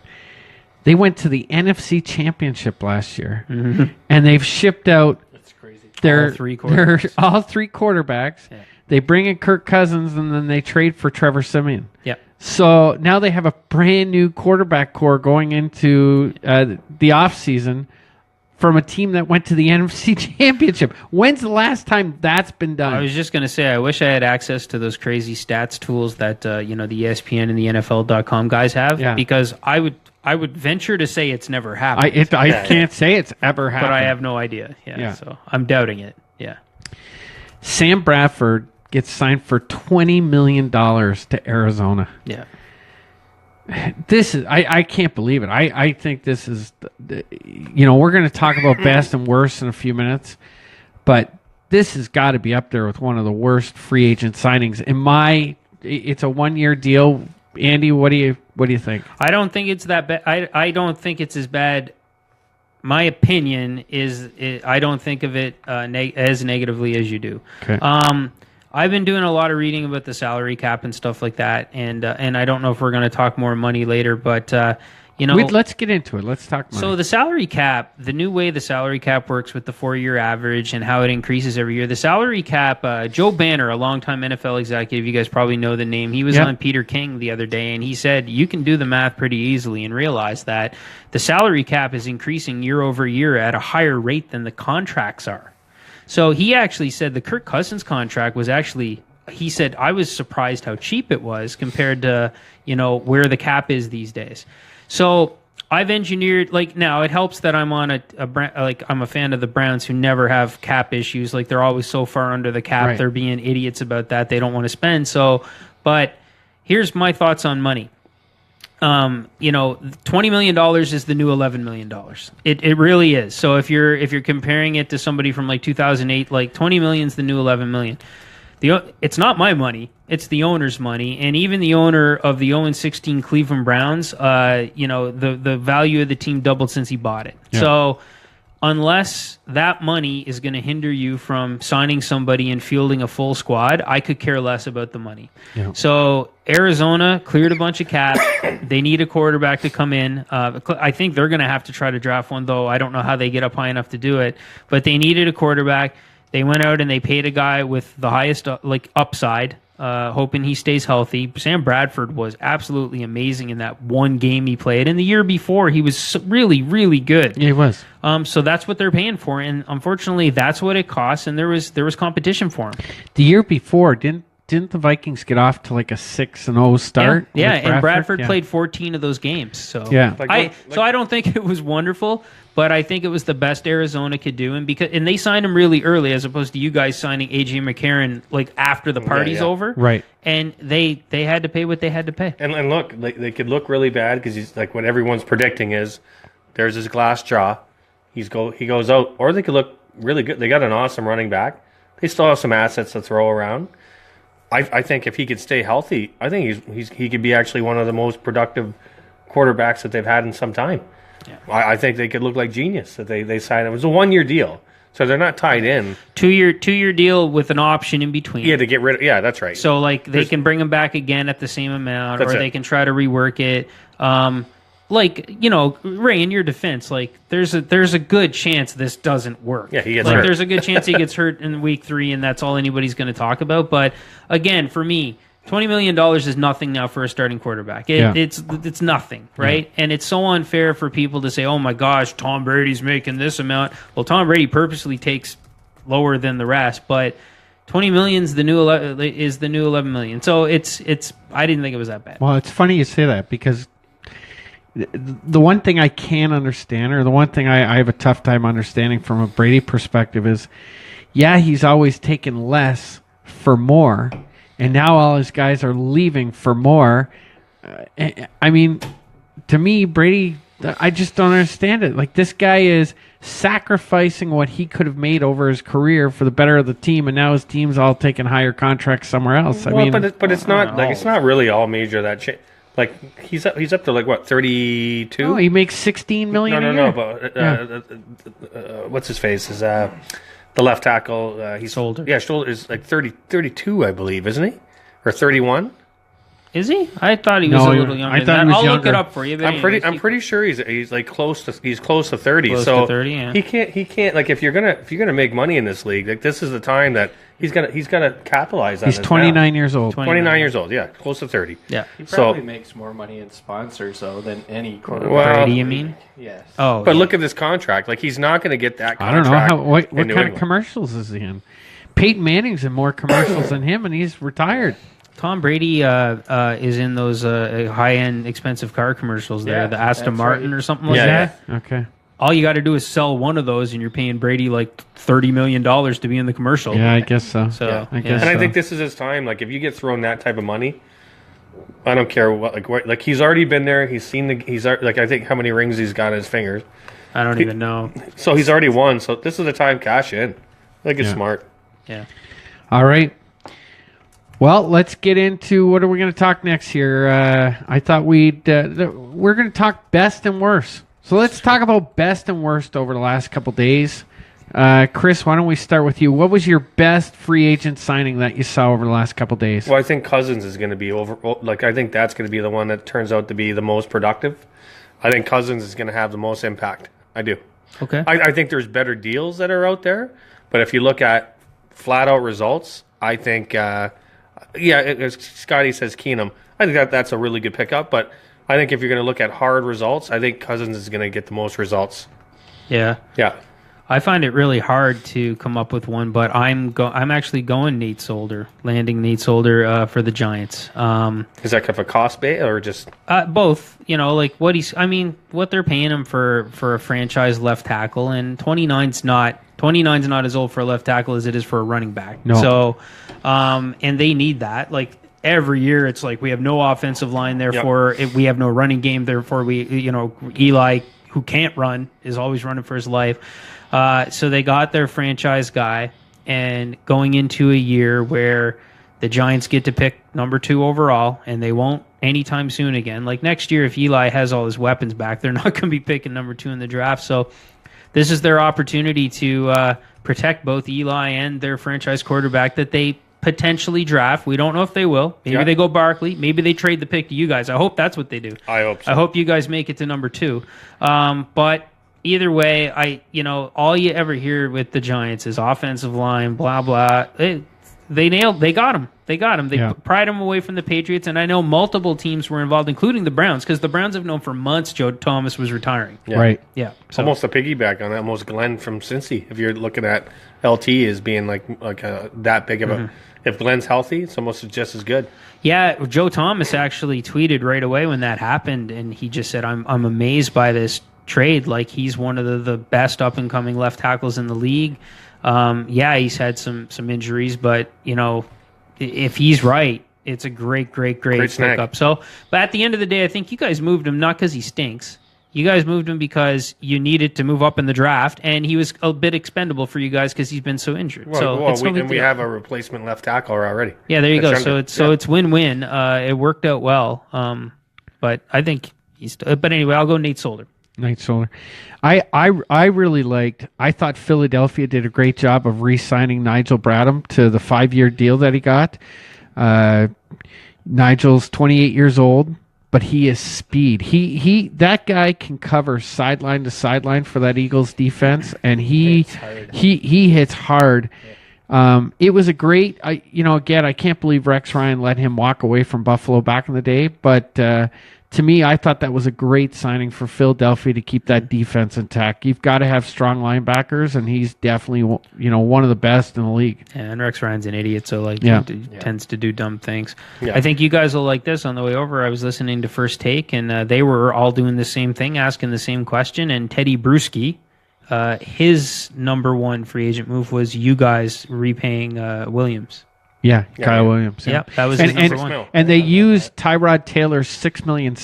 they went to the NFC Championship last year, and they've shipped out That's crazy. their all three quarterbacks. all three quarterbacks. Yeah. They bring in Kirk Cousins, and then they trade for Trevor Siemian. Yep. So now they have a brand new quarterback core going into the offseason from a team that went to the NFC Championship. When's the last time that's been done? I was just going to say, I wish I had access to those crazy stats tools that the ESPN and the NFL.com guys have, Yeah. because I I would venture to say it's never happened. I can't say it's ever happened. But I have no idea. Yeah. So I'm doubting it. Yeah. Sam Bradford gets signed for $20 million to Arizona. Yeah. This is I can't believe it. I think this is we're going to talk about best and worst in a few minutes, but this has got to be up there with one of the worst free agent signings. It's a 1-year deal. Andy, what do you think? I don't think it's that bad. I don't think it's as bad. My opinion is I don't think of it as negatively as you do. Okay. I've been doing a lot of reading about the salary cap and stuff like that, and I don't know if we're going to talk more money later, but let's get into it. Let's talk money. So the salary cap, the new way the salary cap works with the 4-year average and how it increases every year. The salary cap, Joe Banner, a longtime NFL executive, you guys probably know the name. He was on Peter King the other day, and he said you can do the math pretty easily and realize that the salary cap is increasing year over year at a higher rate than the contracts are. So he actually said the Kirk Cousins contract was actually, he said, I was surprised how cheap it was compared to, where the cap is these days. So I've engineered, now it helps that I'm on I'm a fan of the Browns who never have cap issues. Like they're always so far under the cap. Right. They're being idiots about that. They don't want to spend. But here's my thoughts on money. $20 million is the new $11 million. It really is. So if you're comparing it to somebody from like 2008, like $20 million is the new $11 million. It's not my money. It's the owner's money. And even the owner of the 0-16 Cleveland Browns, the value of the team doubled since he bought it. Yeah. So unless that money is going to hinder you from signing somebody and fielding a full squad, I could care less about the money. Yeah. So Arizona cleared a bunch of cap. They need a quarterback to come in. I think they're going to have to try to draft one, though. I don't know how they get up high enough to do it. But they needed a quarterback. They went out and they paid a guy with the highest upside, hoping he stays healthy. Sam Bradford was absolutely amazing in that one game he played. And the year before, he was really, really good. Yeah, he was. So that's what they're paying for. And unfortunately, that's what it costs. And there was competition for him. The year before, didn't the Vikings get off to like a 6-0 start? Yeah, and Bradford played 14 of those games. So yeah, I don't think it was wonderful, but I think it was the best Arizona could do, and they signed him really early, as opposed to you guys signing AJ McCarron like after the party's over, right? And they had to pay what they had to pay. And look, they could look really bad because he's like what everyone's predicting is there's his glass jaw, he goes out, or they could look really good. They got an awesome running back. They still have some assets to throw around. I think if he could stay healthy, I think he could be actually one of the most productive quarterbacks that they've had in some time. Yeah. I think they could look like genius that they signed him. It was a 1-year deal, so they're not tied in. 2-year deal with an option in between. Yeah, to get rid of. Yeah, that's right. So they can bring him back again at the same amount, or they can try to rework it. Ray, in your defense, there's a good chance this doesn't work. Yeah, he gets hurt. There's a good chance he gets hurt in week 3, and that's all anybody's going to talk about. But again, for me, $20 million is nothing now for a starting quarterback. It's nothing, right? Yeah. And it's so unfair for people to say, "Oh my gosh, Tom Brady's making this amount." Well, Tom Brady purposely takes lower than the rest, but $20 million is the new $11 million. So it's. I didn't think it was that bad. Well, it's funny you say that because the one thing I can't understand, or the one thing I have a tough time understanding from a Brady perspective is, he's always taken less for more, and now all his guys are leaving for more. I mean, to me, Brady, I just don't understand it. Like, this guy is sacrificing what he could have made over his career for the better of the team, and now his team's all taking higher contracts somewhere else. But it's not it's not really all major that change. Like he's up to like what 32? Oh, he makes $16 million. No. But what's his face is the left tackle. He's Solder. Yeah, Solder is like 32, I believe, isn't he? Or 31? Is he? I thought he was a little younger. I'll look it up for you. I'm pretty sure he's like close to 30. Close to 30, yeah. He can't like if you're gonna make money in this league, like this is the time that he's gonna capitalize on. He's 29 years old. 29 years old, yeah, close to 30. Yeah. He probably makes more money in sponsors though than any quarterback. Well, Brady, you mean? Yes. Oh, but look at this contract. Like he's not going to get that I don't contract. know what kind of commercials is he in. Peyton Manning's in more commercials than him, and he's retired. Tom Brady is in those high-end expensive car commercials there, Yeah, the Aston that's Martin right. or something like Yeah, that. Okay. All you got to do is sell one of those, and you're paying Brady like $30 million to be in the commercial. Yeah, I guess so. So I guess And I so. think this is his time. Like, if you get thrown that type of money, I don't care what. Like he's already been there. He's seen the. I think how many rings he's got on his fingers. I don't even know. So he's already won. So this is the time cash in. I think it's Yeah. smart. Yeah. All right. Well, let's get into what are we going to talk next here. I thought we're going to talk best and worst. So let's talk about best and worst over the last couple days. Chris, why don't we start with you? What was your best free agent signing that you saw over the last couple days? Well, I think Cousins is going to be over. Like, I think that's going to be the one that turns out to be the most productive. I think Cousins is going to have the most impact. I do. Okay. I think there's better deals that are out there, but if you look at flat out results, I think, as Scotty says, Keenum. I think that's a really good pickup, but I think if you're going to look at hard results, I think Cousins is going to get the most results. Yeah. Yeah. I find it really hard to come up with one, but I'm actually going Nate Solder, landing Nate Solder for the Giants. Is that kind of a cost bait or just Both, like what they're paying him for a franchise left tackle, and 29's not as old for a left tackle as it is for a running back. No. So, and they need that. Like every year, it's like we have no offensive line, therefore we have no running game. Therefore, Eli, who can't run, is always running for his life. So they got their franchise guy, and going into a year where the Giants get to pick number 2 overall, and they won't anytime soon again. Like next year, if Eli has all his weapons back, they're not going to be picking number 2 in the draft. So this is their opportunity to protect both Eli and their franchise quarterback that they potentially draft. We don't know if they will. Maybe they go Barkley. Maybe they trade the pick to you guys. I hope that's what they do. I hope so. I hope you guys make it to number 2. But either way, all you ever hear with the Giants is offensive line, blah, blah. They got him. They pried him away from the Patriots, and I know multiple teams were involved, including the Browns, because the Browns have known for months Joe Thomas was retiring. Yeah. Right. Yeah. It's almost a piggyback on that. Almost Glenn from Cincy. If you're looking at LT as being that big of a, if Glenn's healthy, it's almost just as good. Yeah, Joe Thomas actually tweeted right away when that happened, and he just said, "I'm amazed by this trade. Like he's one of the best up and coming left tackles in the league. He's had some injuries, but if he's right, it's a great pickup. So, but at the end of the day, I think you guys moved him not because he stinks. You guys moved him because you needed to move up in the draft, and he was a bit expendable for you guys because he's been so injured. We have a replacement left tackle already. Yeah, there you go. So it's win-win. It worked out well. But I think but anyway, I'll go Nate Solder. Nate Solder. I really liked. I thought Philadelphia did a great job of re-signing Nigel Bradham to the 5-year deal that he got. Nigel's 28 years old, but he is speed. That guy can cover sideline to sideline for that Eagles defense, and he hits hard. It was a great. Again, I can't believe Rex Ryan let him walk away from Buffalo back in the day, but. To me, I thought that was a great signing for Philadelphia to keep that defense intact. You've got to have strong linebackers, and he's definitely one of the best in the league. Yeah, and Rex Ryan's an idiot, so he tends to do dumb things. Yeah. I think you guys will like this. On the way over, I was listening to First Take, and they were all doing the same thing, asking the same question. And Teddy Bruschi, his number 1 free agent move was you guys repaying Williams. Yeah, Kyle Williams. Yeah, that was his number 1. And they used Tyrod Taylor's $6 million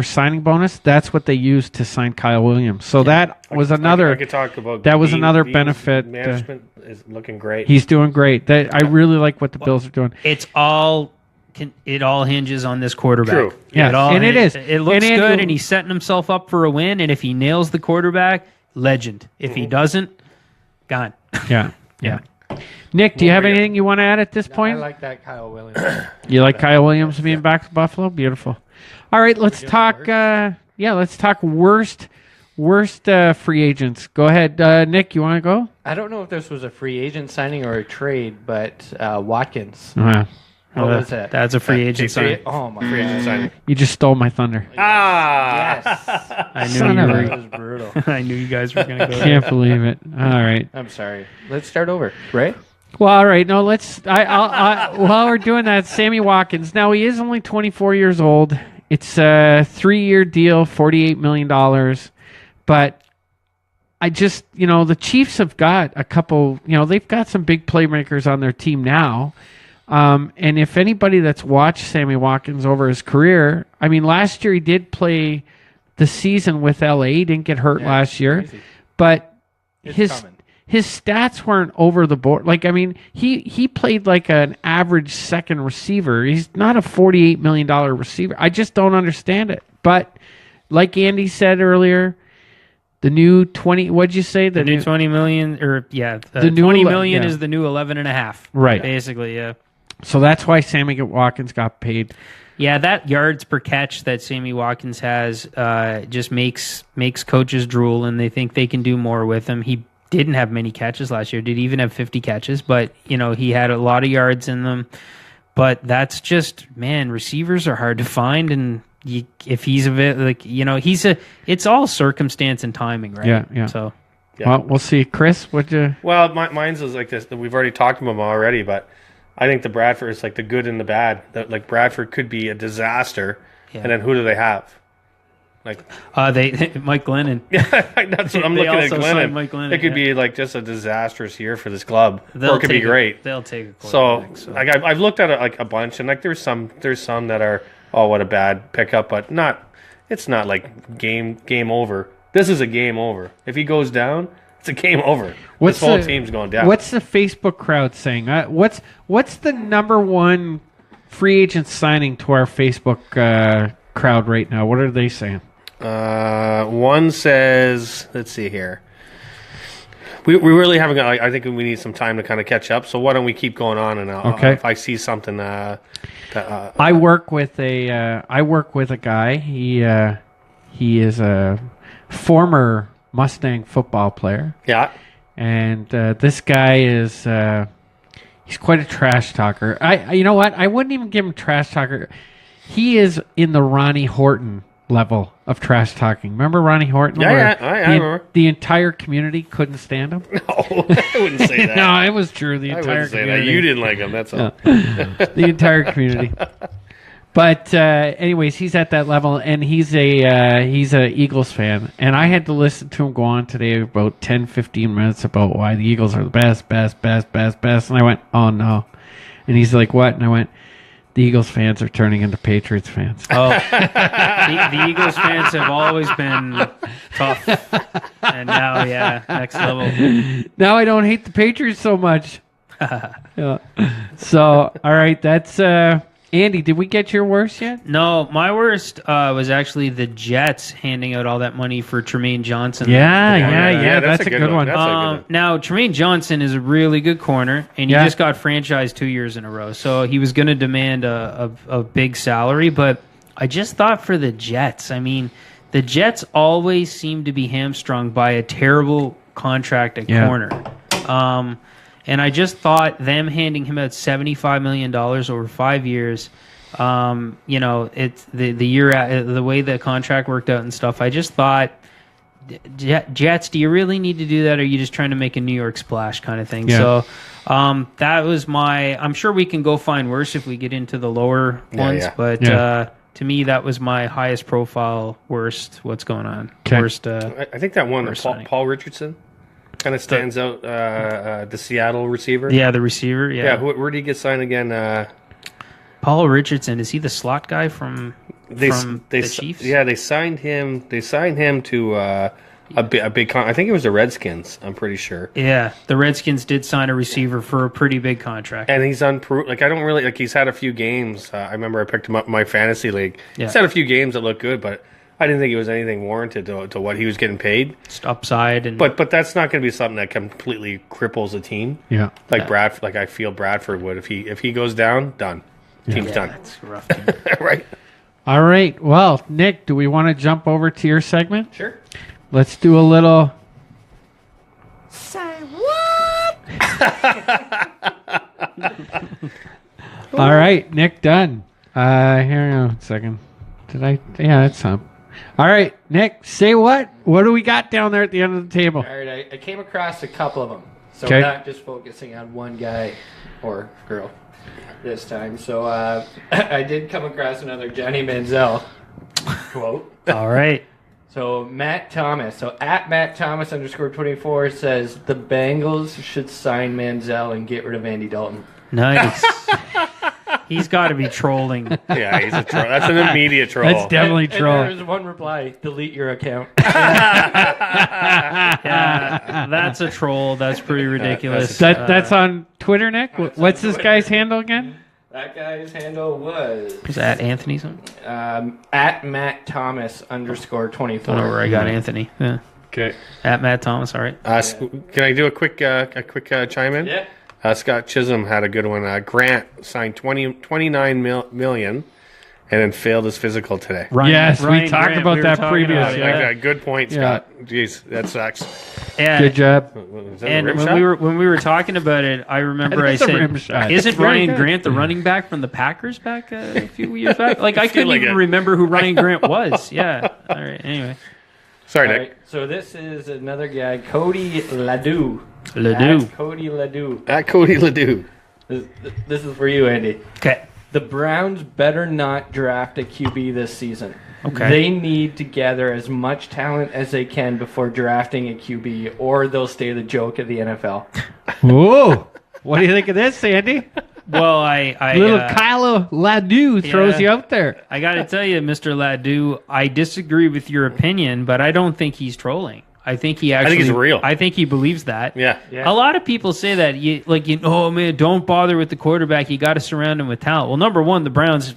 signing bonus. That's what they used to sign Kyle Williams. So that was another. I could talk about that was another benefit. Management is looking great. He's doing great. I really like what the Bills are doing. It all hinges on this quarterback. True. Yeah, it is. It looks good, and he's setting himself up for a win. And if he nails the quarterback, legend. If he doesn't, gone. Yeah. Nick, do you have anything you want to add at this point? I like that Kyle Williams. You like Kyle Williams being back to Buffalo? Beautiful. All right, let's talk. Let's talk worst free agents. Go ahead, Nick. You want to go? I don't know if this was a free agent signing or a trade, but Watkins. What was that? That's a free agent signing. Oh my free agent signing. You just stole my thunder. Yes. I knew that was brutal. I knew you guys were going to go. Can't believe it. All right. I'm sorry. Let's start over. Right? Well, all right. No, let's. While we're doing that, Sammy Watkins. Now he is only 24 years old. It's a 3-year deal, $48 million. But I just, the Chiefs have got a couple. They've got some big playmakers on their team now. And if anybody that's watched Sammy Watkins over his career, I mean, last year he did play the season with LA. He didn't get hurt last year, crazy. but It's coming. his stats weren't over the board. Like, I mean, he played like an average second receiver. He's not a $48 million receiver. I just don't understand it. But like Andy said earlier, the new 20, what'd you say? The new 20 million, or the new 20 ele- million yeah. is the new 11 and a half. Right. Basically, yeah. So that's why Sammy Watkins got paid. Yeah, that yards per catch that Sammy Watkins has just makes coaches drool, and they think they can do more with him. He didn't have many catches last year. Did he even have 50 catches? But, he had a lot of yards in them. But that's just, man, receivers are hard to find, and if he's a bit, it's all circumstance and timing, right? Yeah. So, Yeah. Well, we'll see. Chris, what'd you... Well, mine's is like this. We've already talked about them already, but I think the Bradford is like the good and the bad. That like Bradford could be a disaster, Yeah. and then who do they have? Like Mike Glennon. that's what I'm They looking at. also signed Glennon. Mike Glennon, It could yeah. be like just a disastrous year for this club, or it could be great. They'll take a So, quarterback. like I've looked at it like a bunch, and like there's some that are what a bad pickup, but not. It's not like game over. This is a game over. If he goes down, it's a game over. This whole team's going down. What's the Facebook crowd saying? What's the number one free agent signing to our Facebook crowd right now? What are they saying? One says, let's see here. We really haven't got. I think we need some time to kind of catch up. So why don't we keep going on, and Okay. if I see something, I work with a guy. He is a former Mustang football player, yeah. and this guy is he's quite a trash talker. You know what? I wouldn't even give him trash talker. He is in the Ronnie Horton level of trash talking. Remember Ronnie Horton? Yeah, where I remember. The entire community couldn't stand him. No, I wouldn't say that. No, it was true. The I entire wouldn't say that. community. You didn't like him. That's all. The entire community. But anyways, he's at that level, and he's a Eagles fan. And I had to listen to him go on today about 10, 15 minutes about why the Eagles are the best. And I went, oh no. And he's like, what? And I went, the Eagles fans are turning into Patriots fans. Oh, the Eagles fans have always been tough, and now, next level. Now I don't hate the Patriots so much. Yeah. So, all right, that's Andy. Did we get your worst yet? No, my worst was actually the Jets handing out all that money for Tremaine Johnson. Yeah. That's a good one. That's a good one. Now, Tremaine Johnson is a really good corner, and he just got franchised 2 years in a row. So he was going to demand a big salary, but I just thought for the Jets, I mean, the Jets always seem to be hamstrung by a terrible contract at corner. And I just thought them handing him out $75 million over 5 years, it's the way the contract worked out and stuff. I just thought, Jets, do you really need to do that, or are you just trying to make a New York splash kind of thing? Yeah. So that was I'm sure we can go find worse if we get into the lower ones, but to me, that was my highest profile worst. What's going on? Okay. Worst. I think that one, worst Paul, signing. Paul Richardson, kind of stands out. The Seattle receiver. Yeah, the receiver. Yeah. Where did he get signed again? Paul Richardson, is he the slot guy from the Chiefs? Yeah, they signed him. They signed him to a big. I think it was the Redskins. I'm pretty sure. Yeah, the Redskins did sign a receiver for a pretty big contract. And he's unproved. Like I don't really like. He's had a few games. I remember I picked him up in my fantasy league. Yeah. He's had a few games that look good, but I didn't think it was anything warranted to what he was getting paid. Just upside and But that's not going to be something that completely cripples a team. Yeah. Like Bradford, like I feel Bradford would if he goes down, done. Team's done. That's rough. Right. All right. Well, Nick, do we want to jump over to your segment? Sure. Let's do a little. All right, Nick, done. Here, a second. Did I? Yeah, that's some. All right, Nick, say what? What do we got down there at the end of the table? All right, I came across a couple of them. So Okay. not just focusing on one guy or girl this time. So I did come across another Johnny Manziel quote. All right. So Matt Thomas, at Matt Thomas _24 says the Bengals should sign Manziel and get rid of Andy Dalton. Nice. He's got to be trolling. Yeah, he's a troll. That's an immediate troll. That's definitely And troll. there's one reply: delete your account. Yeah, that's a troll. That's pretty ridiculous. That's on Twitter, Nick. What's this guy's handle again? That guy's handle was Is that Anthony's one? at Matt Thomas _24. I don't know where I got Anthony. Yeah. Okay. At Matt Thomas. All right. Can I do a quick chime in? Yeah. Scott Chisholm had a good one. Grant signed 29 million and then failed his physical today. Yes, we talked Grant, about were that talking previous, about it, yeah. Okay, good point, Scott. Jeez, that sucks. Yeah. Good job. Is that a And rim when shot? we were talking about it, I remember I It's a rim said, shot. "Isn't It's very Ryan good. Grant the running back from the Packers back a few years back?" Like I couldn't like even it. remember who Ryan Grant was. Yeah. All right. Anyway, Sorry, All Nick. right, so this is another guy, Cody Ledoux. Ledoux. At Cody Ledoux. At Cody Ledoux. This is for you, Andy. Okay. The Browns better not draft a QB this season. Okay. They need to gather as much talent as they can before drafting a QB, or they'll stay the joke of the NFL. Whoa. What do you think of this, Andy? Well, I Little Kyle Ledoux throws yeah. you out there. I got to tell you, Mr. Ledoux, I disagree with your opinion, but I don't think he's trolling. I think he actually. think he's real. I think he believes that. Yeah. A lot of people say that. Oh man, don't bother with the quarterback. You got to surround him with talent. Well, number one, the Browns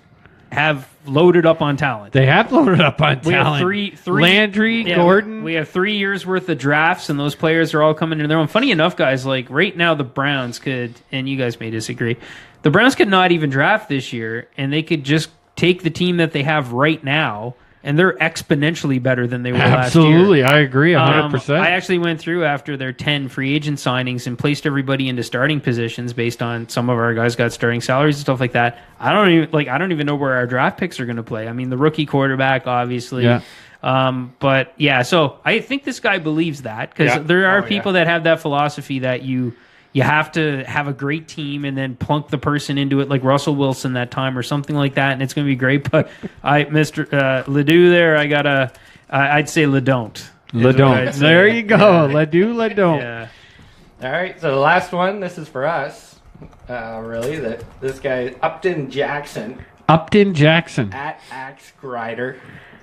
have loaded up on talent. They have loaded up on We have talent. three Landry, yeah, Gordon. We have 3 years worth of drafts, and those players are all coming into their own. Funny enough, guys, like right now, the Browns could, and you guys may disagree, the Browns could not even draft this year, and they could just take the team that they have right now, and they're exponentially better than they were last year. Absolutely, I agree 100%. I actually went through after their 10 free agent signings and placed everybody into starting positions based on some of our guys got starting salaries and stuff like that. I don't even know where our draft picks are going to play. I mean, the rookie quarterback, obviously. Yeah. But yeah, so I think this guy believes that because Yeah. there are people that have that philosophy that you have to have a great team and then plunk the person into it like Russell Wilson that time or something like that, and it's going to be great. But Mr. Ledoux there, I'd say Ledon't. Ledon't. There you go. Ledoux, Ledon't. Yeah. All right, so the last one, this is for us, really. This guy, Upton Jackson, Upton Jackson. at Axe Grider.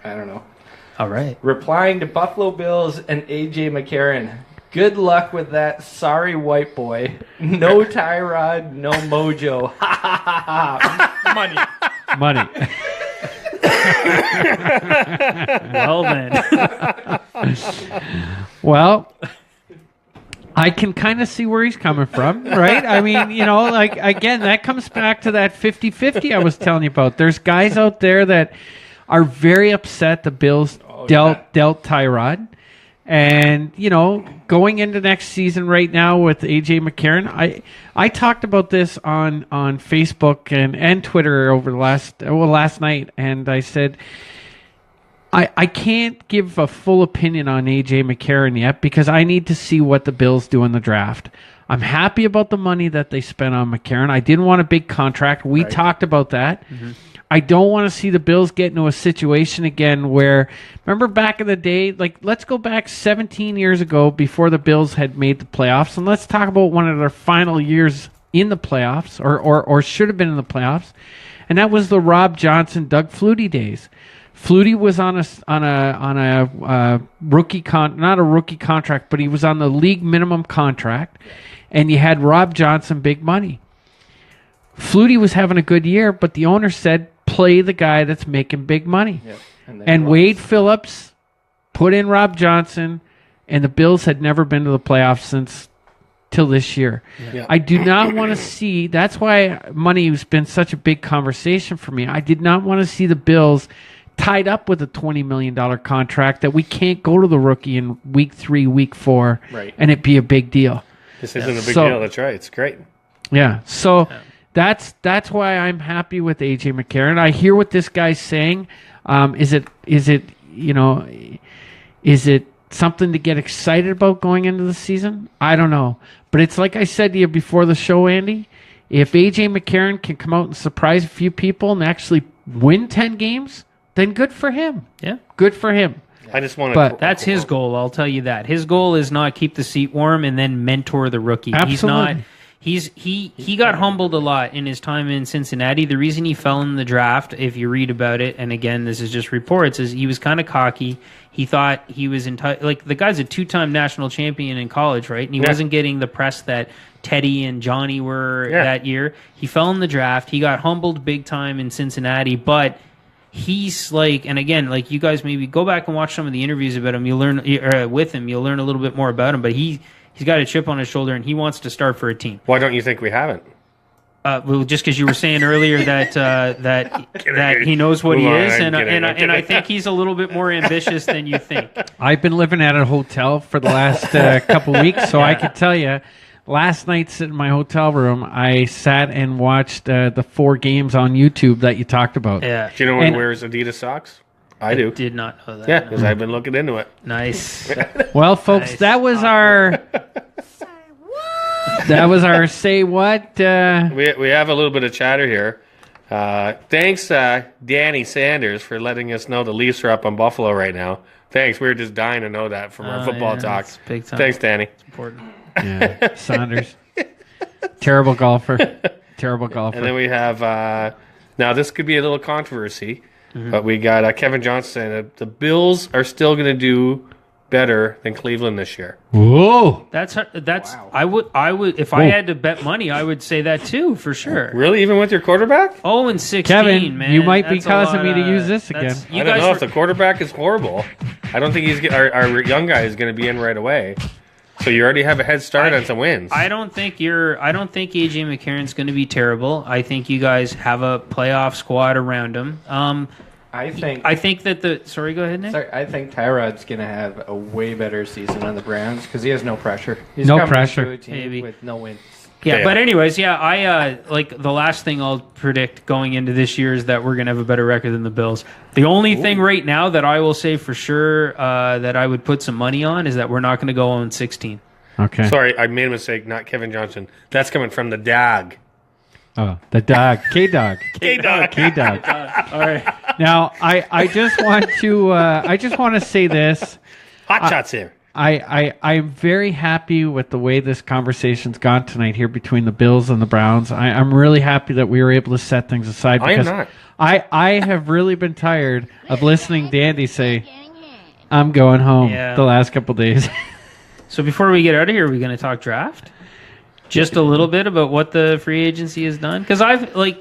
I don't know. All right. Replying to Buffalo Bills and A.J. McCarron. Good luck with that sorry white boy. No Tyrod, no mojo. Ha ha ha ha. Money. Money. Well then. Well, I can kind of see where he's coming from, right? I mean, like, again, that comes back to that 50-50 I was telling you about. There's guys out there that are very upset the Bills dealt Tyrod. And, going into next season right now with A.J. McCarron, I talked about this on Facebook and Twitter over the last night, and I said I can't give a full opinion on A.J. McCarron yet because I need to see what the Bills do in the draft. I'm happy about the money that they spent on McCarron. I didn't want a big contract. We talked about that. Mm-hmm. I don't want to see the Bills get into a situation again where, remember back in the day, like let's go back 17 years ago before the Bills had made the playoffs, and let's talk about one of their final years in the playoffs, or should have been in the playoffs, and that was the Rob Johnson, Doug Flutie days. Flutie was on a rookie not a rookie contract, but he was on the league minimum contract, and you had Rob Johnson, big money. Flutie was having a good year, but the owner said, play the guy that's making big money. Yep. And Wade Phillips put in Rob Johnson, and the Bills had never been to the playoffs till this year. Yeah. I do not want to see, that's why money has been such a big conversation for me. I did not want to see the Bills tied up with a $20 million contract that we can't go to the rookie in week 3, week 4, and it be a big deal. This isn't a big deal. That's right. It's great. Yeah. So that's why I'm happy with A.J. McCarron. I hear what this guy's saying. Is it something to get excited about going into the season? I don't know. But it's like I said to you before the show, Andy. If AJ McCarron can come out and surprise a few people and actually win 10 games, then good for him. Yeah. Good for him. I just want to. But That's his goal, I'll tell you that. His goal is not keep the seat warm and then mentor the rookie. Absolutely. He got humbled a lot in his time in Cincinnati. The reason he fell in the draft, if you read about it, and again, this is just reports, is he was kind of cocky. He thought he was like the guy's a 2-time national champion in college, right? And he wasn't getting the press that Teddy and Johnny were that year. He fell in the draft. He got humbled big time in Cincinnati, but he's like, and again, like you guys maybe go back and watch some of the interviews about him. You'll learn with him. You'll learn a little bit more about him. But he's got a chip on his shoulder, and he wants to start for a team. Why don't you think we haven't? Well, just because you were saying earlier that he knows what he is, and I think he's a little bit more ambitious than you think. I've been living at a hotel for the last couple weeks, so I can tell you, last night sitting in my hotel room, I sat and watched the 4 games on YouTube that you talked about. Yeah. Do you know who wears Adidas socks? I do. Did not know that. Yeah, because I've been looking into it. Nice. Well, folks, that was our say what. We have a little bit of chatter here. Thanks, Danny Sanders, for letting us know the Leafs are up on Buffalo right now. Thanks. We were just dying to know that from our football talk. Big time. Thanks, Danny. It's important. Yeah, Saunders. Terrible golfer. Terrible golfer. And then we have, now this could be a little controversy, but we got Kevin Johnson saying that the Bills are still going to do better than Cleveland this year. Whoa. That's wow. I would if I had to bet money, I would say that too for sure. Really, even with your quarterback? 0-16, Kevin, man. you might be That's causing me to use this again. I don't know if the quarterback is horrible. I don't think our young guy is going to be in right away. So you already have a head start on some wins. I don't think AJ McCarron's going to be terrible. I think you guys have a playoff squad around him. I think that sorry, go ahead, Nick. Sorry, I think Tyrod's going to have a way better season on the Browns because he has no pressure. He's No coming pressure. to a team Maybe. with no wins. Yeah, but anyways, I like the last thing I'll predict going into this year is that we're going to have a better record than the Bills. The only thing right now that I will say for sure that I would put some money on is that we're not going to go 0-16. Okay. Sorry, I made a mistake. Not Kevin Johnson. That's coming from the dog. Oh, the dog. K-Dog. K-Dog. K-Dog. All right. Now, I just want to say this. Hot shots here. I'm very happy with the way this conversation's gone tonight here between the Bills and the Browns. I'm really happy that we were able to set things aside because I have really been tired of listening to Andy say, I'm going home the last couple days. So before we get out of here, are we going to talk draft? Just a little bit about what the free agency has done, because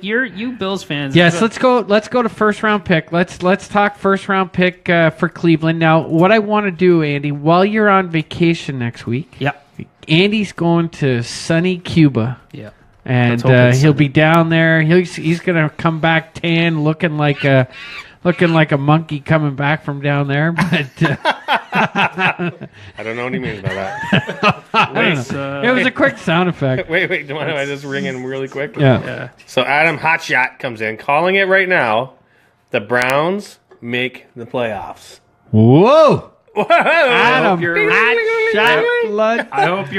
you Bills fans. Yes, let's go to first round pick. Let's talk first round pick for Cleveland. Now, what I want to do, Andy, while you're on vacation next week, Andy's going to sunny Cuba. Yeah, and he'll be down there. He's gonna come back tan, looking like a monkey coming back from down there. But I don't know what he means by that. It was a quick sound effect. Wait, do you mind if I just ring in really quick? Yeah. So Adam Hotshot comes in, calling it right now. The Browns make the playoffs. Whoa! Adam, I hope you're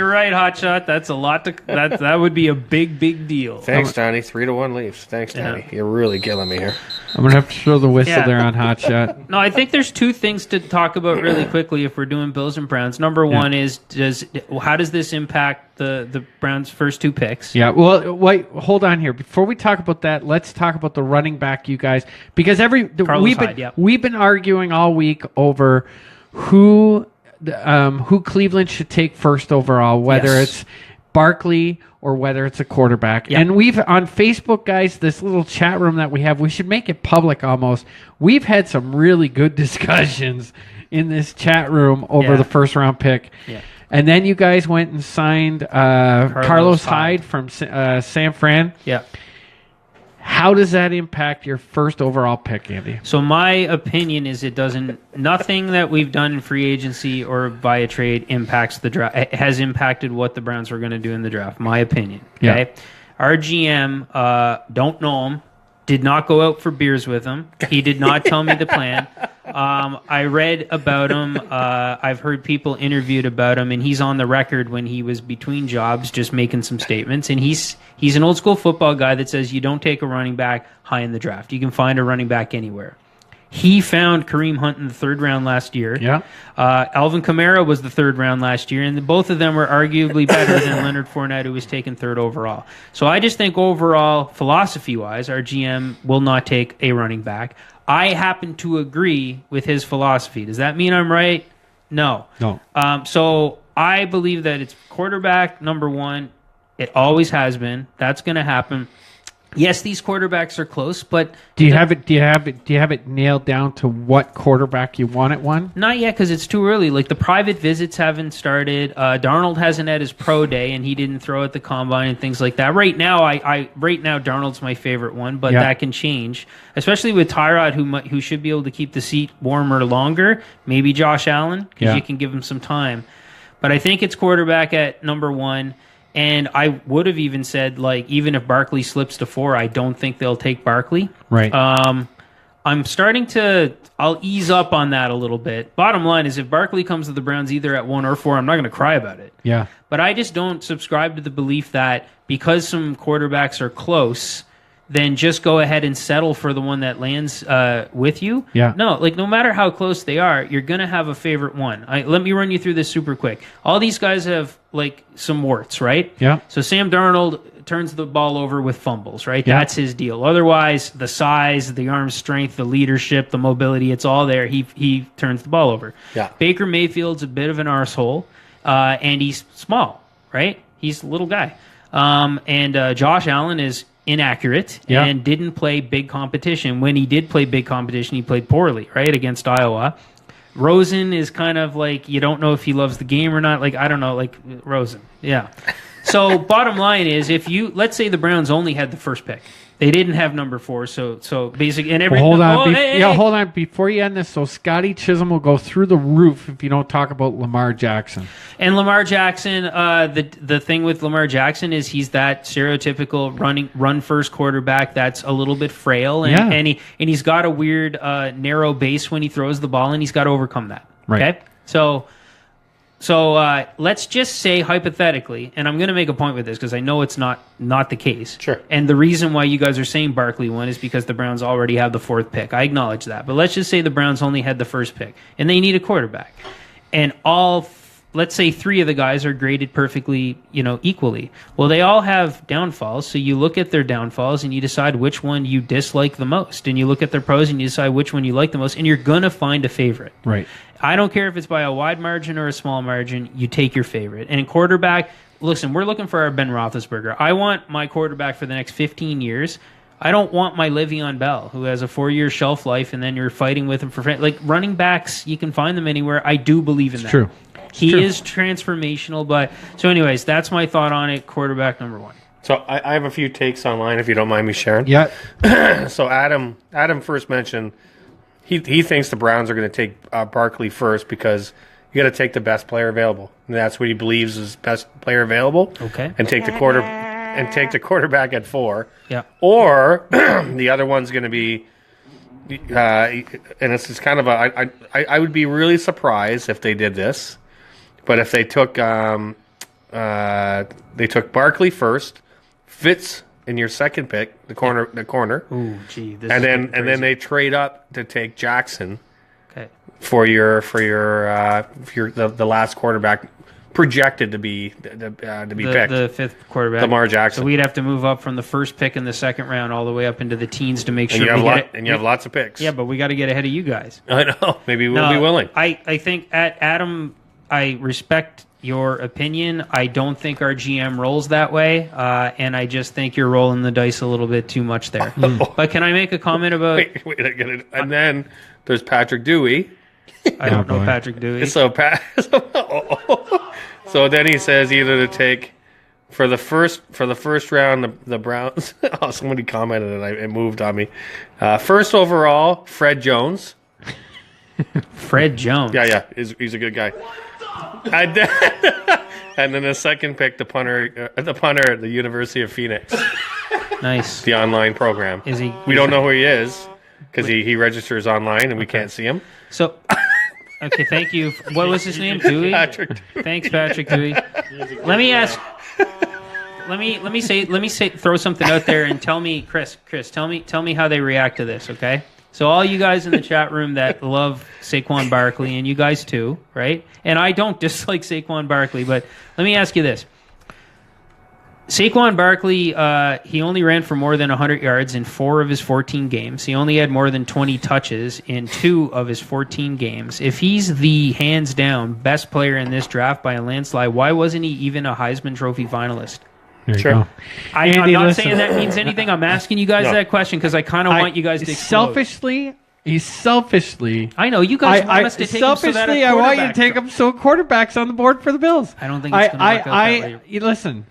right, Hotshot. That's a lot that would be a big deal. Thanks, Donnie. 3-1 Leafs. Thanks, Donnie. You're really killing me here. I'm gonna have to throw the whistle there on Hotshot. No, I think there's 2 things to talk about really quickly if we're doing Bills and Browns. Number one is how does this impact the Browns' first 2 picks? Yeah. Well, wait. Hold on here. Before we talk about that, let's talk about the running back, you guys, because we've been arguing all week over who Cleveland should take first overall, whether it's Barkley or whether it's a quarterback. Yep. And we've on Facebook, guys, this little chat room that we have, we should make it public almost. We've had some really good discussions in this chat room over the first round pick. Yeah. And then you guys went and signed Carlos Hyde from San Fran. Yeah. How does that impact your first overall pick, Andy? So my opinion is nothing that we've done in free agency or via trade impacts the draft. It has impacted what the Browns are going to do in the draft, my opinion. Okay. Our GM, don't know him, Did not go out for beers with him. He did not tell me the plan. I read about him. I've heard people interviewed about him, and he's on the record when he was between jobs just making some statements. And he's an old school football guy that says you don't take a running back high in the draft. You can find a running back anywhere. He found Kareem Hunt in the 3rd round last year. Yeah. Alvin Kamara was the 3rd round last year, and both of them were arguably better than Leonard Fournette, who was taken 3rd overall. So I just think overall, philosophy-wise, our GM will not take a running back. I happen to agree with his philosophy. Does that mean I'm right? No. So I believe that it's quarterback number 1. It always has been. That's going to happen. Yes, these quarterbacks are close, but Do you have it nailed down to what quarterback you want at 1? Not yet, because it's too early. Like, the private visits haven't started. Darnold hasn't had his pro day, and he didn't throw at the combine and things like that. Right now, right now, Darnold's my favorite one, but that can change, especially with Tyrod, who should be able to keep the seat warmer longer. Maybe Josh Allen, because you can give him some time. But I think it's quarterback at number 1. And I would have even said, like, even if Barkley slips to 4, I don't think they'll take Barkley. Right. I'm starting to... I'll ease up on that a little bit. Bottom line is, if Barkley comes to the Browns either at 1 or 4, I'm not going to cry about it. Yeah. But I just don't subscribe to the belief that because some quarterbacks are close, then just go ahead and settle for the one that lands with you. Yeah. No, like, no matter how close they are, you're going to have a favorite one. Let me run you through this super quick. All these guys have, like, some warts, right? Yeah. So Sam Darnold turns the ball over with fumbles, right? Yeah. That's his deal. Otherwise, the size, the arm strength, the leadership, the mobility, it's all there. He turns the ball over. Yeah. Baker Mayfield's a bit of an arsehole, and he's small, right? He's a little guy. And Josh Allen is inaccurate and didn't play big competition. When he did play big competition, he played poorly, right, against Iowa. Rosen is kind of like, you don't know if he loves the game or not. Like, I don't know, like, Rosen. Yeah. So bottom line is, if you, let's say the Browns only had the first pick. They didn't have number 4, so basically, and every hold on, hold on. Before you end this, so Scotty Chisholm will go through the roof if you don't talk about Lamar Jackson. And Lamar Jackson, the thing with Lamar Jackson is he's that stereotypical run first quarterback that's a little bit frail, and he's got a weird narrow base when he throws the ball, and he's got to overcome that. Right. Okay, So let's just say hypothetically, and I'm going to make a point with this because I know it's not the case. Sure. And the reason why you guys are saying Barkley won is because the Browns already have the 4th pick. I acknowledge that. But let's just say the Browns only had the first pick, and they need a quarterback. And let's say 3 of the guys are graded perfectly, equally. Well, they all have downfalls, so you look at their downfalls and you decide which one you dislike the most. And you look at their pros and you decide which one you like the most, and you're going to find a favorite. Right. I don't care if it's by a wide margin or a small margin, you take your favorite. And in quarterback, listen, we're looking for our Ben Roethlisberger. I want my quarterback for the next 15 years. I don't want my Le'Veon Bell, who has a 4-year shelf life, and then you're fighting with him for like running backs. You can find them anywhere. I do believe in that. True. He is transformational, but so anyways, that's my thought on it. Quarterback number 1. So I have a few takes online, if you don't mind me sharing. Yeah. So Adam first mentioned he thinks the Browns are going to take Barkley first because you got to take the best player available. And that's what he believes is best player available. Okay. And take the quarterback at 4. Yeah. Or the other one's going to be, and it's just kind of I would be really surprised if they did this, but if they took Barkley first, Fitz in your second pick, the corner. Ooh, gee. And then they trade up to take Jackson. Okay. For the last quarterback projected to be picked. The 5th quarterback. Lamar Jackson. So we'd have to move up from the first pick in the 2nd round all the way up into the teens to make sure you have lots of picks. Yeah, but we got to get ahead of you guys. I know. Maybe we'll be willing. I think Adam, I respect your opinion. I don't think our GM rolls that way, and I just think you're rolling the dice a little bit too much there. But can I make a comment about... Wait, I get it. And then there's Patrick Dewey. I don't know Patrick Dewey. So then he says either to take for the first round the Browns. Oh, somebody commented and it moved on me. First overall, Fred Jones. Fred Jones. Yeah, he's a good guy. And then the second pick, the punter at the University of Phoenix. Nice. the online program. Is he? We don't know who he is because he registers online and we can't see him. So, okay, thank you. What was his name? Dewey? Patrick. Thanks, Patrick Dewey. Let me ask. Let me say. Throw something out there and tell me, Chris. Tell me how they react to this. Okay. So all you guys in the chat room that love Saquon Barkley, and you guys too, right? And I don't dislike Saquon Barkley, but let me ask you this. Saquon Barkley, he only ran for more than 100 yards in 4 of his 14 games. He only had more than 20 touches in 2 of his 14 games. If he's the hands-down best player in this draft by a landslide, why wasn't he even a Heisman Trophy finalist? Sure. I'm Andy, not listen. saying that means anything. I'm asking you guys that question because I kind of want you guys to explode. He's selfishly. I know you guys want us to take him so that selfishly, I want you to take him so quarterbacks on the board for the Bills. I don't think it's going to work out that way. Listen,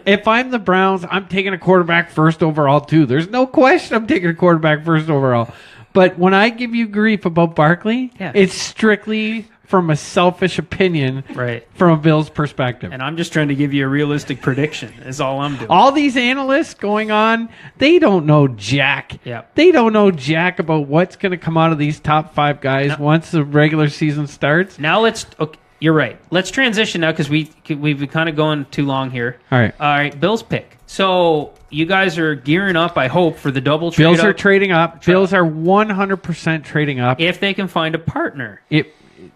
if I'm the Browns, I'm taking a quarterback first overall too. There's no question I'm taking a quarterback first overall. But when I give you grief about Barkley, it's strictly from a selfish opinion, right? From a Bills perspective. And I'm just trying to give you a realistic prediction. Is all I'm doing. All these analysts going on, they don't know jack. Yep. They don't know jack about what's going to come out of these top 5 guys once the regular season starts. Now okay, you're right. Let's transition now because we've been kind of going too long here. All right. Bills pick. So you guys are gearing up, I hope, for the double trade. Bills are trading up. Bills are 100% trading up. If they can find a partner.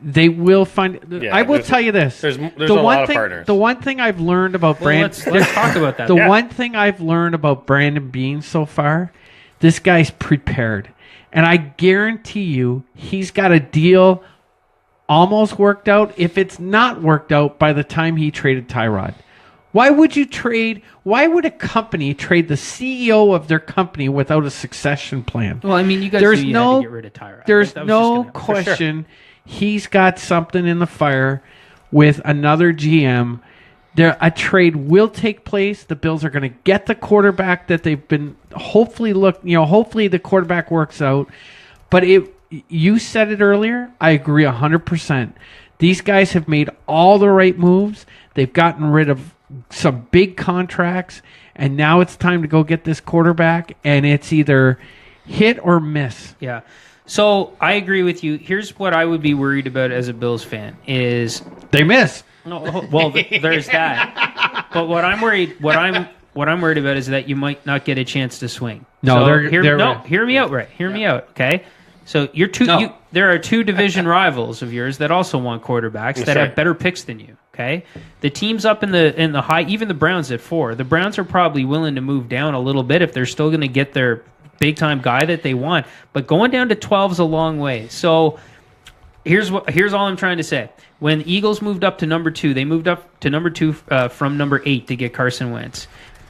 They will find. Yeah, I will tell you this. There's a lot of partners. The one thing I've learned about Brandon. Let's talk about that. One thing I've learned about Brandon Beane so far, this guy's prepared, and I guarantee you, he's got a deal almost worked out. If it's not worked out by the time he traded Tyrod, why would you trade? Why would a company trade the CEO of their company without a succession plan? Well, I mean, you guys had to get rid of Tyrod. There's no question. He's got something in the fire with another GM. A trade will take place. The Bills are going to get the quarterback that they've been hopefully the quarterback works out. But you said it earlier. I agree 100%. These guys have made all the right moves. They've gotten rid of some big contracts, and now it's time to go get this quarterback, and it's either hit or miss. Yeah. So I agree with you. Here's what I would be worried about as a Bills fan is they miss. No, well, there's that. But what I'm worried about is that you might not get a chance to swing. No, so they're hear me out, right? Hear me out, okay? So there are 2 division rivals of yours that also want quarterbacks that have better picks than you. Okay, the teams up in the high, even the Browns at 4. The Browns are probably willing to move down a little bit if they're still going to get their big time guy that they want. But going down to 12 is a long way. So here's all I'm trying to say. When the Eagles moved up to number 2, they moved up to number 2 from number 8 to get Carson Wentz.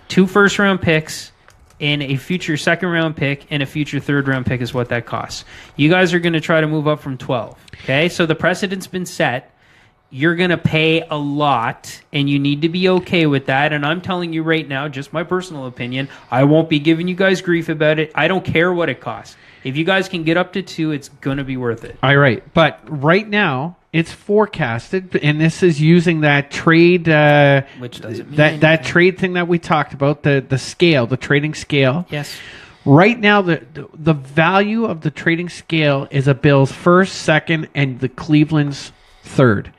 2 first-round picks and a future second-round pick and a future third-round pick is what that costs. You guys are going to try to move up from 12. Okay, so the precedent's been set. You're going to pay a lot, and you need to be okay with that. And I'm telling you right now, just my personal opinion, I won't be giving you guys grief about it. I don't care what it costs. If you guys can get up to 2, it's going to be worth it. All right. But right now, it's forecasted, and this is using that trade, which doesn't mean that trade thing that we talked about, the scale, the trading scale. Yes. Right now, the value of the trading scale is a Bills first, second, and the Cleveland's third.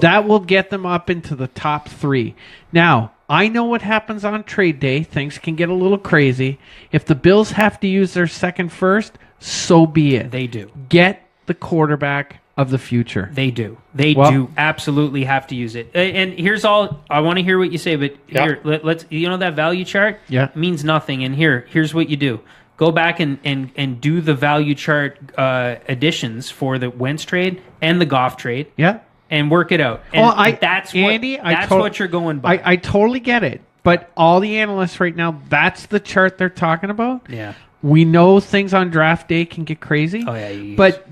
That will get them up into the top 3. Now, I know what happens on trade day. Things can get a little crazy. If the Bills have to use their second first, so be it. They do. Get the quarterback of the future. They do. They do absolutely have to use it. And here's all I want to hear what you say, but here, let's that value chart means nothing. And here's what you do. Go back and do the value chart additions for the Wentz trade and the Goff trade. Yeah. And work it out. And that's what you're going by. I totally get it. But all the analysts right now, that's the chart they're talking about. Yeah. We know things on draft day can get crazy. Oh, yeah. But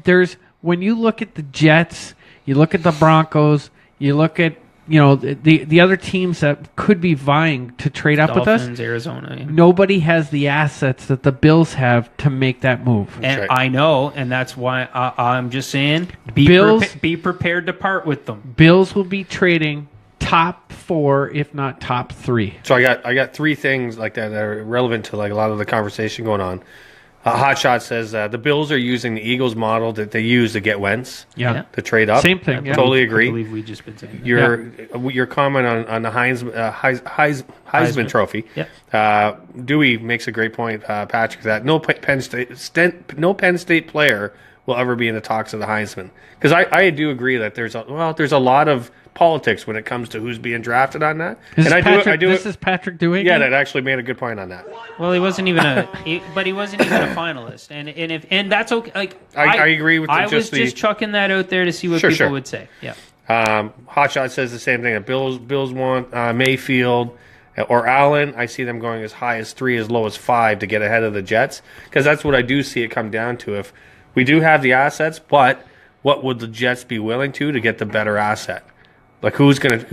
when you look at the Jets, you look at the Broncos, you look at the other teams that could be vying to trade up with us. Dolphins, Arizona. Yeah. Nobody has the assets that the Bills have to make that move. And I know, and that's why I'm just saying, be prepared to part with them. Bills will be trading top 4, if not top 3. So I got 3 things like that are relevant to like a lot of the conversation going on. Hot Shot says the Bills are using the Eagles model that they use to get Wentz. Yeah. To trade up. Same thing. Yeah. Totally agree. I believe we just been saying that. Your comment on the Heisman Trophy. Yeah. Dewey makes a great point, Patrick, that no Penn State player will ever be in the talks of the Heisman. Because I do agree that there's a lot of politics when it comes to who's being drafted on that. This is Patrick Dewey. Yeah, that actually made a good point on that. Well, he wasn't even a finalist, and that's okay. Like I agree with. I was just chucking that out there to see what people would say. Yeah. Hotshot says the same thing. Bills want Mayfield or Allen. I see them going as high as 3, as low as 5 to get ahead of the Jets, because that's what I do see it come down to. If we do have the assets, but what would the Jets be willing to get the better asset? Like who's gonna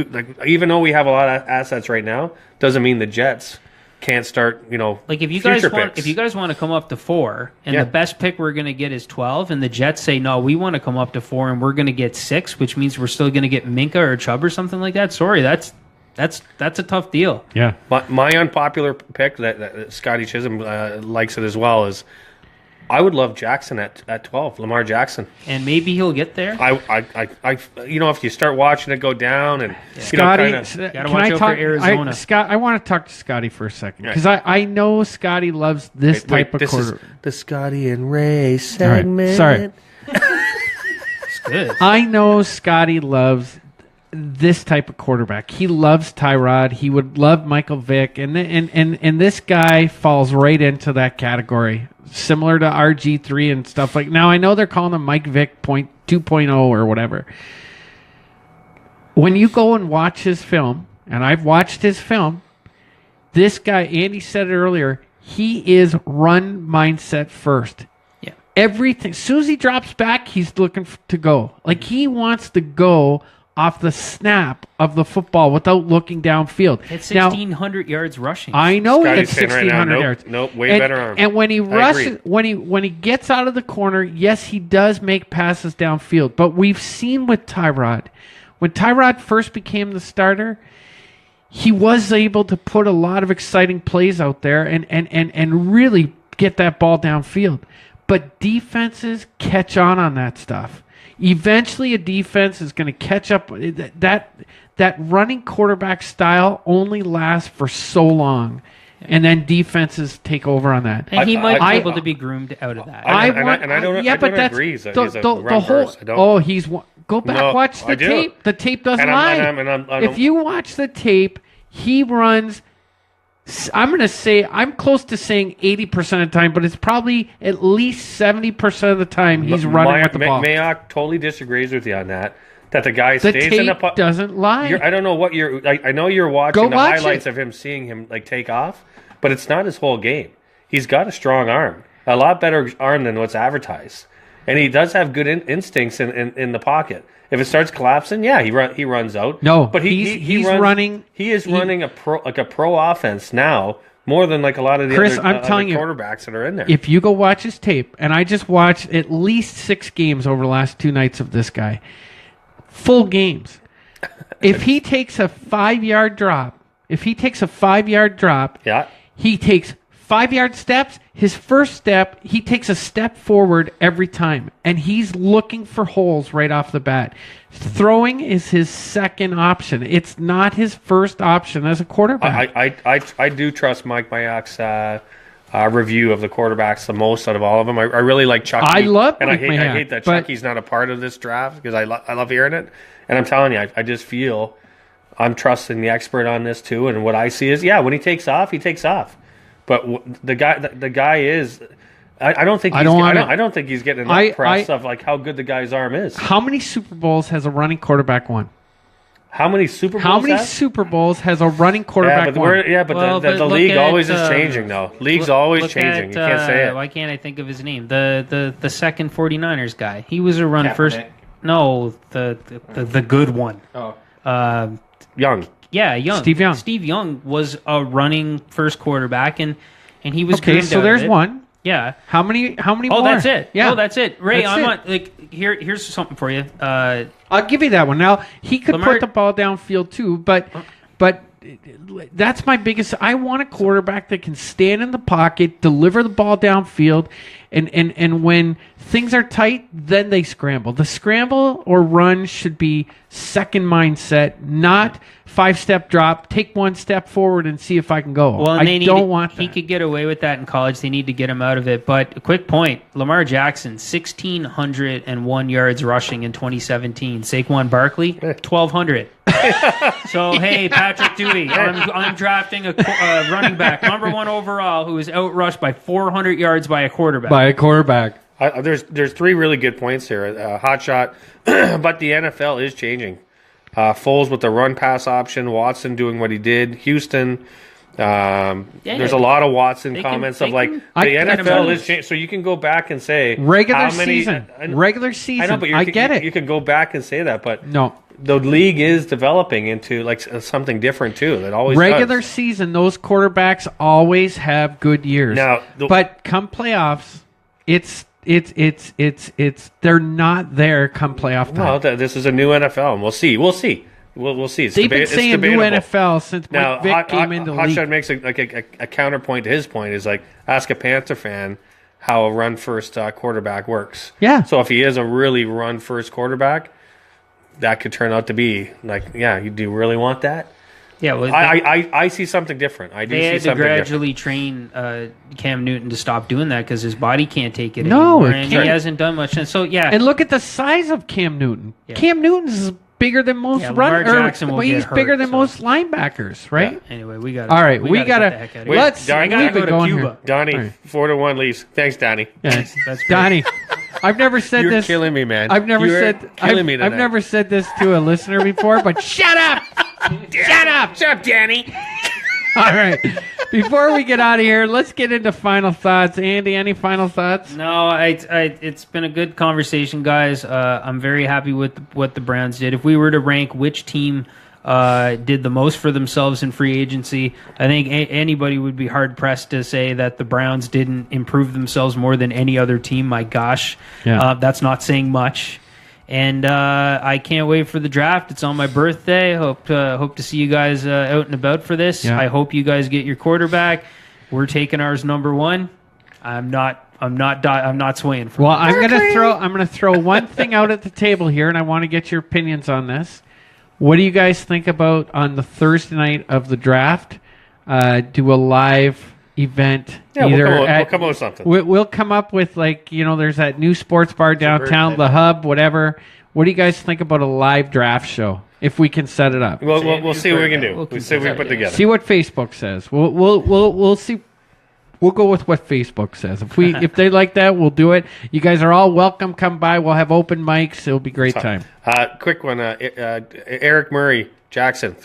even though we have a lot of assets right now, doesn't mean the Jets can't start. Like if you guys want to come up to 4, and the best pick we're gonna get is 12, and the Jets say no, we want to come up to 4, and we're gonna get 6, which means we're still gonna get Minka or Chubb or something like that. Sorry, that's a tough deal. Yeah. But my unpopular pick that Scotty Chisholm likes it as well is I would love Jackson at 12, Lamar Jackson, and maybe he'll get there. I if you start watching it go down and Scotty, gotta watch out for Arizona. I want to talk to Scotty for a second because I know Scotty loves this type of quarter. Is the Scotty and Ray segment. Right. Sorry, It's good. I know Scotty loves this type of quarterback. He loves Tyrod. He would love Michael Vick, and this guy falls right into that category. Similar to RG3 and stuff like. Now I know they're calling him Mike Vick 2.0 or whatever. When you go and watch his film, and I've watched his film, this guy, Andy said it earlier, he is run mindset first. Yeah. Everything. As soon as he drops back, he's looking to go. Like he wants to go off the snap of the football without looking downfield. It's 1,600 yards rushing. I know he had Scotty's saying 1,600 yards. Nope, way better arm. And when he rushes, when he gets out of the corner, yes, he does make passes downfield. But we've seen with Tyrod, when Tyrod first became the starter, he was able to put a lot of exciting plays out there and really get that ball downfield. But defenses catch on that stuff. Eventually, a defense is going to catch up. That running quarterback style only lasts for so long, and then defenses take over on that. And he might be able to be groomed out of that. I don't agree. He's the whole. Go back, watch the tape. The tape doesn't lie. If you watch the tape, he runs. I'm going to say, I'm close to saying 80% of the time, but it's probably at least 70% of the time he's running with the ball. Mayock totally disagrees with you on that. That the guy stays in the tape doesn't lie. I don't know what you're. I know you're watching the highlights of him seeing him take off, but it's not his whole game. He's got a strong arm, a lot better arm than what's advertised, and he does have good instincts in the pocket. If it starts collapsing, he runs out. No, but he's running. He is running a pro offense now more than like a lot of the other quarterbacks that are in there. If you go watch his tape, and I just watched at least 6 games over the last 2 nights of this guy, full games. If he takes a 5-yard drop, he takes 5-yard steps. His first step, he takes a step forward every time, and he's looking for holes right off the bat. Throwing is his second option. It's not his first option as a quarterback. I do trust Mike Mayock's review of the quarterbacks the most out of all of them. I really like Chucky. I love and Mike Mayock, I hate that Chucky's not a part of this draft because I love hearing it. And I'm telling you, I just feel I'm trusting the expert on this too. And what I see is, when he takes off, he takes off. But the guy is. I don't think he's getting enough press of like how good the guy's arm is. How many Super Bowls has a running quarterback won? How many Super Bowls has a running quarterback won? The league always is changing though. League's always changing. You can't say it. Why can't I think of his name? The second 49ers guy. He was a run Kaepernick. First. No, the good one. Oh. Young. Yeah, Young. Steve Young. Steve Young was a running first quarterback, and he was okay. So there's one. Yeah. How many Oh, more? that's it. Yeah. Oh, that's it. Ray, That's I'm it. on, like, here's something for you. I'll give you that one. Now, he could Lamar- put the ball downfield too, but that's my biggest. I want a quarterback that can stand in the pocket, deliver the ball downfield, and when things are tight, then they scramble. The scramble or run should be second mindset, not 5-step drop. Take one step forward and see if I can go. Well, and I don't want that. He could get away with that in college. They need to get him out of it. But a quick point: Lamar Jackson, 1,601 yards rushing in 2017. Saquon Barkley, 1,200. So hey, Patrick Dewey, I'm drafting a running back, number 1 overall, who is outrushed by 400 yards by a quarterback. By a quarterback. There's 3 really good points here. Hot shot, but the NFL is changing. Foles with the run pass option, Watson doing what he did, Houston. There's a lot of Watson comments of like the NFL is changing, so you can go back and say Regular how many, season. Regular season. I know, but I get it. You can go back and say that, but No. the league is developing into like something different too. That always Regular does. season, those quarterbacks always have good years. Now, but come playoffs, it's they're not there come playoff time. Well, this is a new NFL, and we'll see. We'll see. It's They've been saying it's new debatable. NFL since Mike Vick came into the league. Hotshot makes a counterpoint to his point. Is like ask a Panther fan how a run first quarterback works. Yeah. So if he is a really run first quarterback, that could turn out to be like, yeah, do you really want that? Yeah, well, I see something different. I do they see had to something gradually train Cam Newton to stop doing that because his body can't take it No, anymore, it and can't. he hasn't done much. And so, yeah, And look at the size of Cam Newton. Yeah. Cam Newton's bigger than most Yeah, Lamar Jackson will he's get bigger hurt, than so- most linebackers, right? anyway, we got. All right, we get gotta- the heck out of Wait, here. Let's Donnie, we've go been to going Cuba. here. Donnie, All right. 4-1 leads. Thanks, Donnie. Yeah. That's great. Donnie, I've never said You're this. killing me, man. I've never You're said killing me I've tonight. never said this to a listener before, but shut up! Shut up! Shut up, Danny. All right. Before we get out of here, let's get into final thoughts. Andy, any final thoughts? No, it's been a good conversation, guys. I'm very happy with what the Browns did. If we were to rank which team did the most for themselves in free agency, I think anybody would be hard pressed to say that the Browns didn't improve themselves more than any other team. My gosh, Yeah. that's not saying much. And I can't wait for the draft. It's on my birthday. Hope to see you guys out and about for this. Yeah. I hope you guys get your quarterback. We're taking ours number 1. I'm not swaying from Well, it. I'm gonna throw one thing out at the table here, and I want to get your opinions on this. What do you guys think about on the Thursday night of the draft? Do a live event. Yeah, we'll come up with something. We'll come up with there's that new sports bar downtown, the Hub, whatever. What do you guys think about a live draft show? If we can set it up, We'll see what we can do. We'll see what we can put together. see what Facebook says. We'll see. We'll go with what Facebook says. If they like that, we'll do it. You guys are all welcome. Come by. We'll have open mics. It'll be a great time. Quick one. Eric Murray Jackson,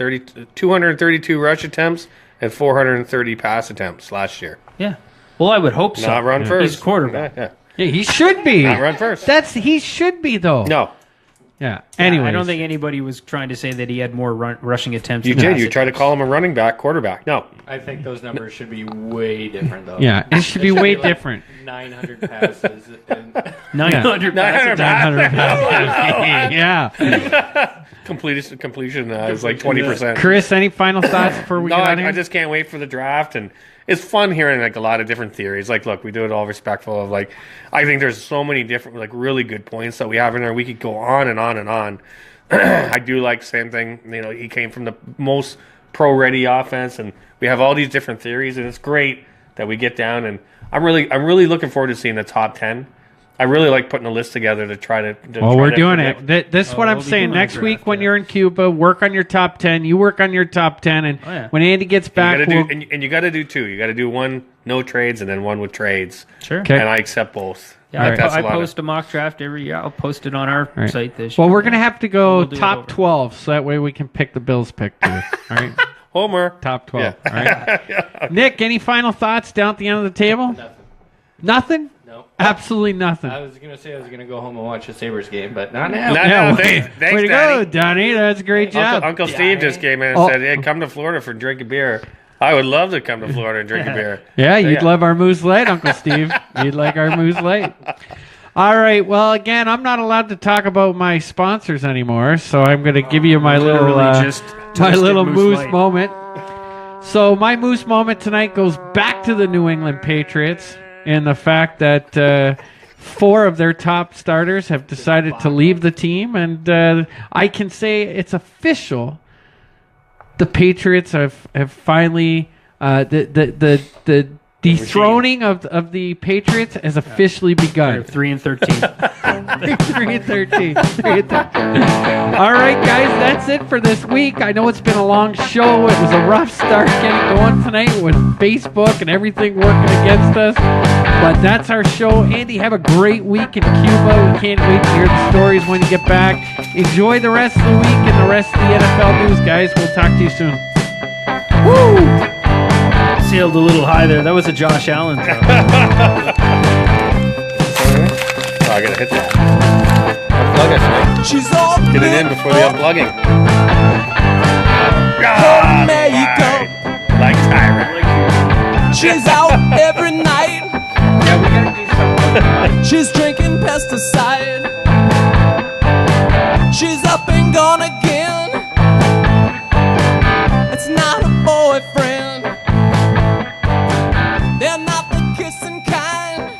232 rush attempts and 430 pass attempts last year. Yeah. Well, I would hope so. Not run first. He's quarterback. Yeah. Yeah, he should be. Not run first. He should be though. No, Yeah. Anyway, I don't think anybody was trying to say that he had more rushing attempts. you than did. pass You tried to call him a running back, quarterback. No. I think those numbers should be way different, though. Yeah, it should be way different. 900 passes. And 900 passes. 900 Yeah. Completion is like 20%. Chris, any final thoughts before we No, get out of here? I just can't wait for the draft, and it's fun hearing like a lot of different theories. Like, look, we do it all respectful of like, I think there's so many different like really good points that we have in there. We could go on and on and on. I do like same thing. He came from the most pro-ready offense, and we have all these different theories, and it's great that we get down. And I'm really looking forward to seeing the top 10. I really like putting a list together to try to. Well, we're doing predict. it. This is what I'm we'll be saying. doing Next the week draft, when yeah. you're in Cuba, work on your top 10. You work on your top 10, and yeah. when Andy gets back, You gotta we'll, do, and you got to do 2. You got to do 1 no trades and then 1 with trades. Sure. Okay. And I accept both. Yeah, Alright. I a lot of- post a mock draft every year. I'll post it on our right. site this year. well, we're gonna have to go We'll do it top over. 12, so that way we can pick the Bills pick too. All right, Homer. top 12. Yeah. All right. Nick, any final thoughts down at the end of the table? nothing. Nothing. No. Absolutely nothing. I was going to say I was going to go home and watch the Sabres game, but not now. No, way, thanks, way to Daddy. go, Donnie. That's a great job. Uncle Steve just came in and Oh. said, "Hey, come to Florida for drinking beer." I would love to come to Florida and drink a beer. Yeah, you'd love our Moose Light, Uncle Steve. You'd like our Moose Light. All right. Well, again, I'm not allowed to talk about my sponsors anymore, so I'm going to give you my little Moose Light moment. So my Moose moment tonight goes back to the New England Patriots and the fact that 4 of their top starters have decided to leave the team, and I can say it's official. The Patriots have finally the dethroning of the Patriots has officially begun. 3-13. 3-13. All right, guys, that's it for this week. I know it's been a long show. It was a rough start getting going tonight with Facebook and everything working against us. But that's our show. Andy, have a great week in Cuba. We can't wait to hear the stories when you get back. Enjoy the rest of the week and the rest of the NFL news, guys. We'll talk to you soon. Woo! Sailed a little high there. That was a Josh Allen throw. Oh, I gotta hit that. Unplug it, Snake. She's all Get it in before the unplugging. there you go. Like Tyra. She's out every night. Yeah, we gotta do something. She's drinking pesticide. She's up and gone again. It's not a boyfriend. They're not the kissing kind.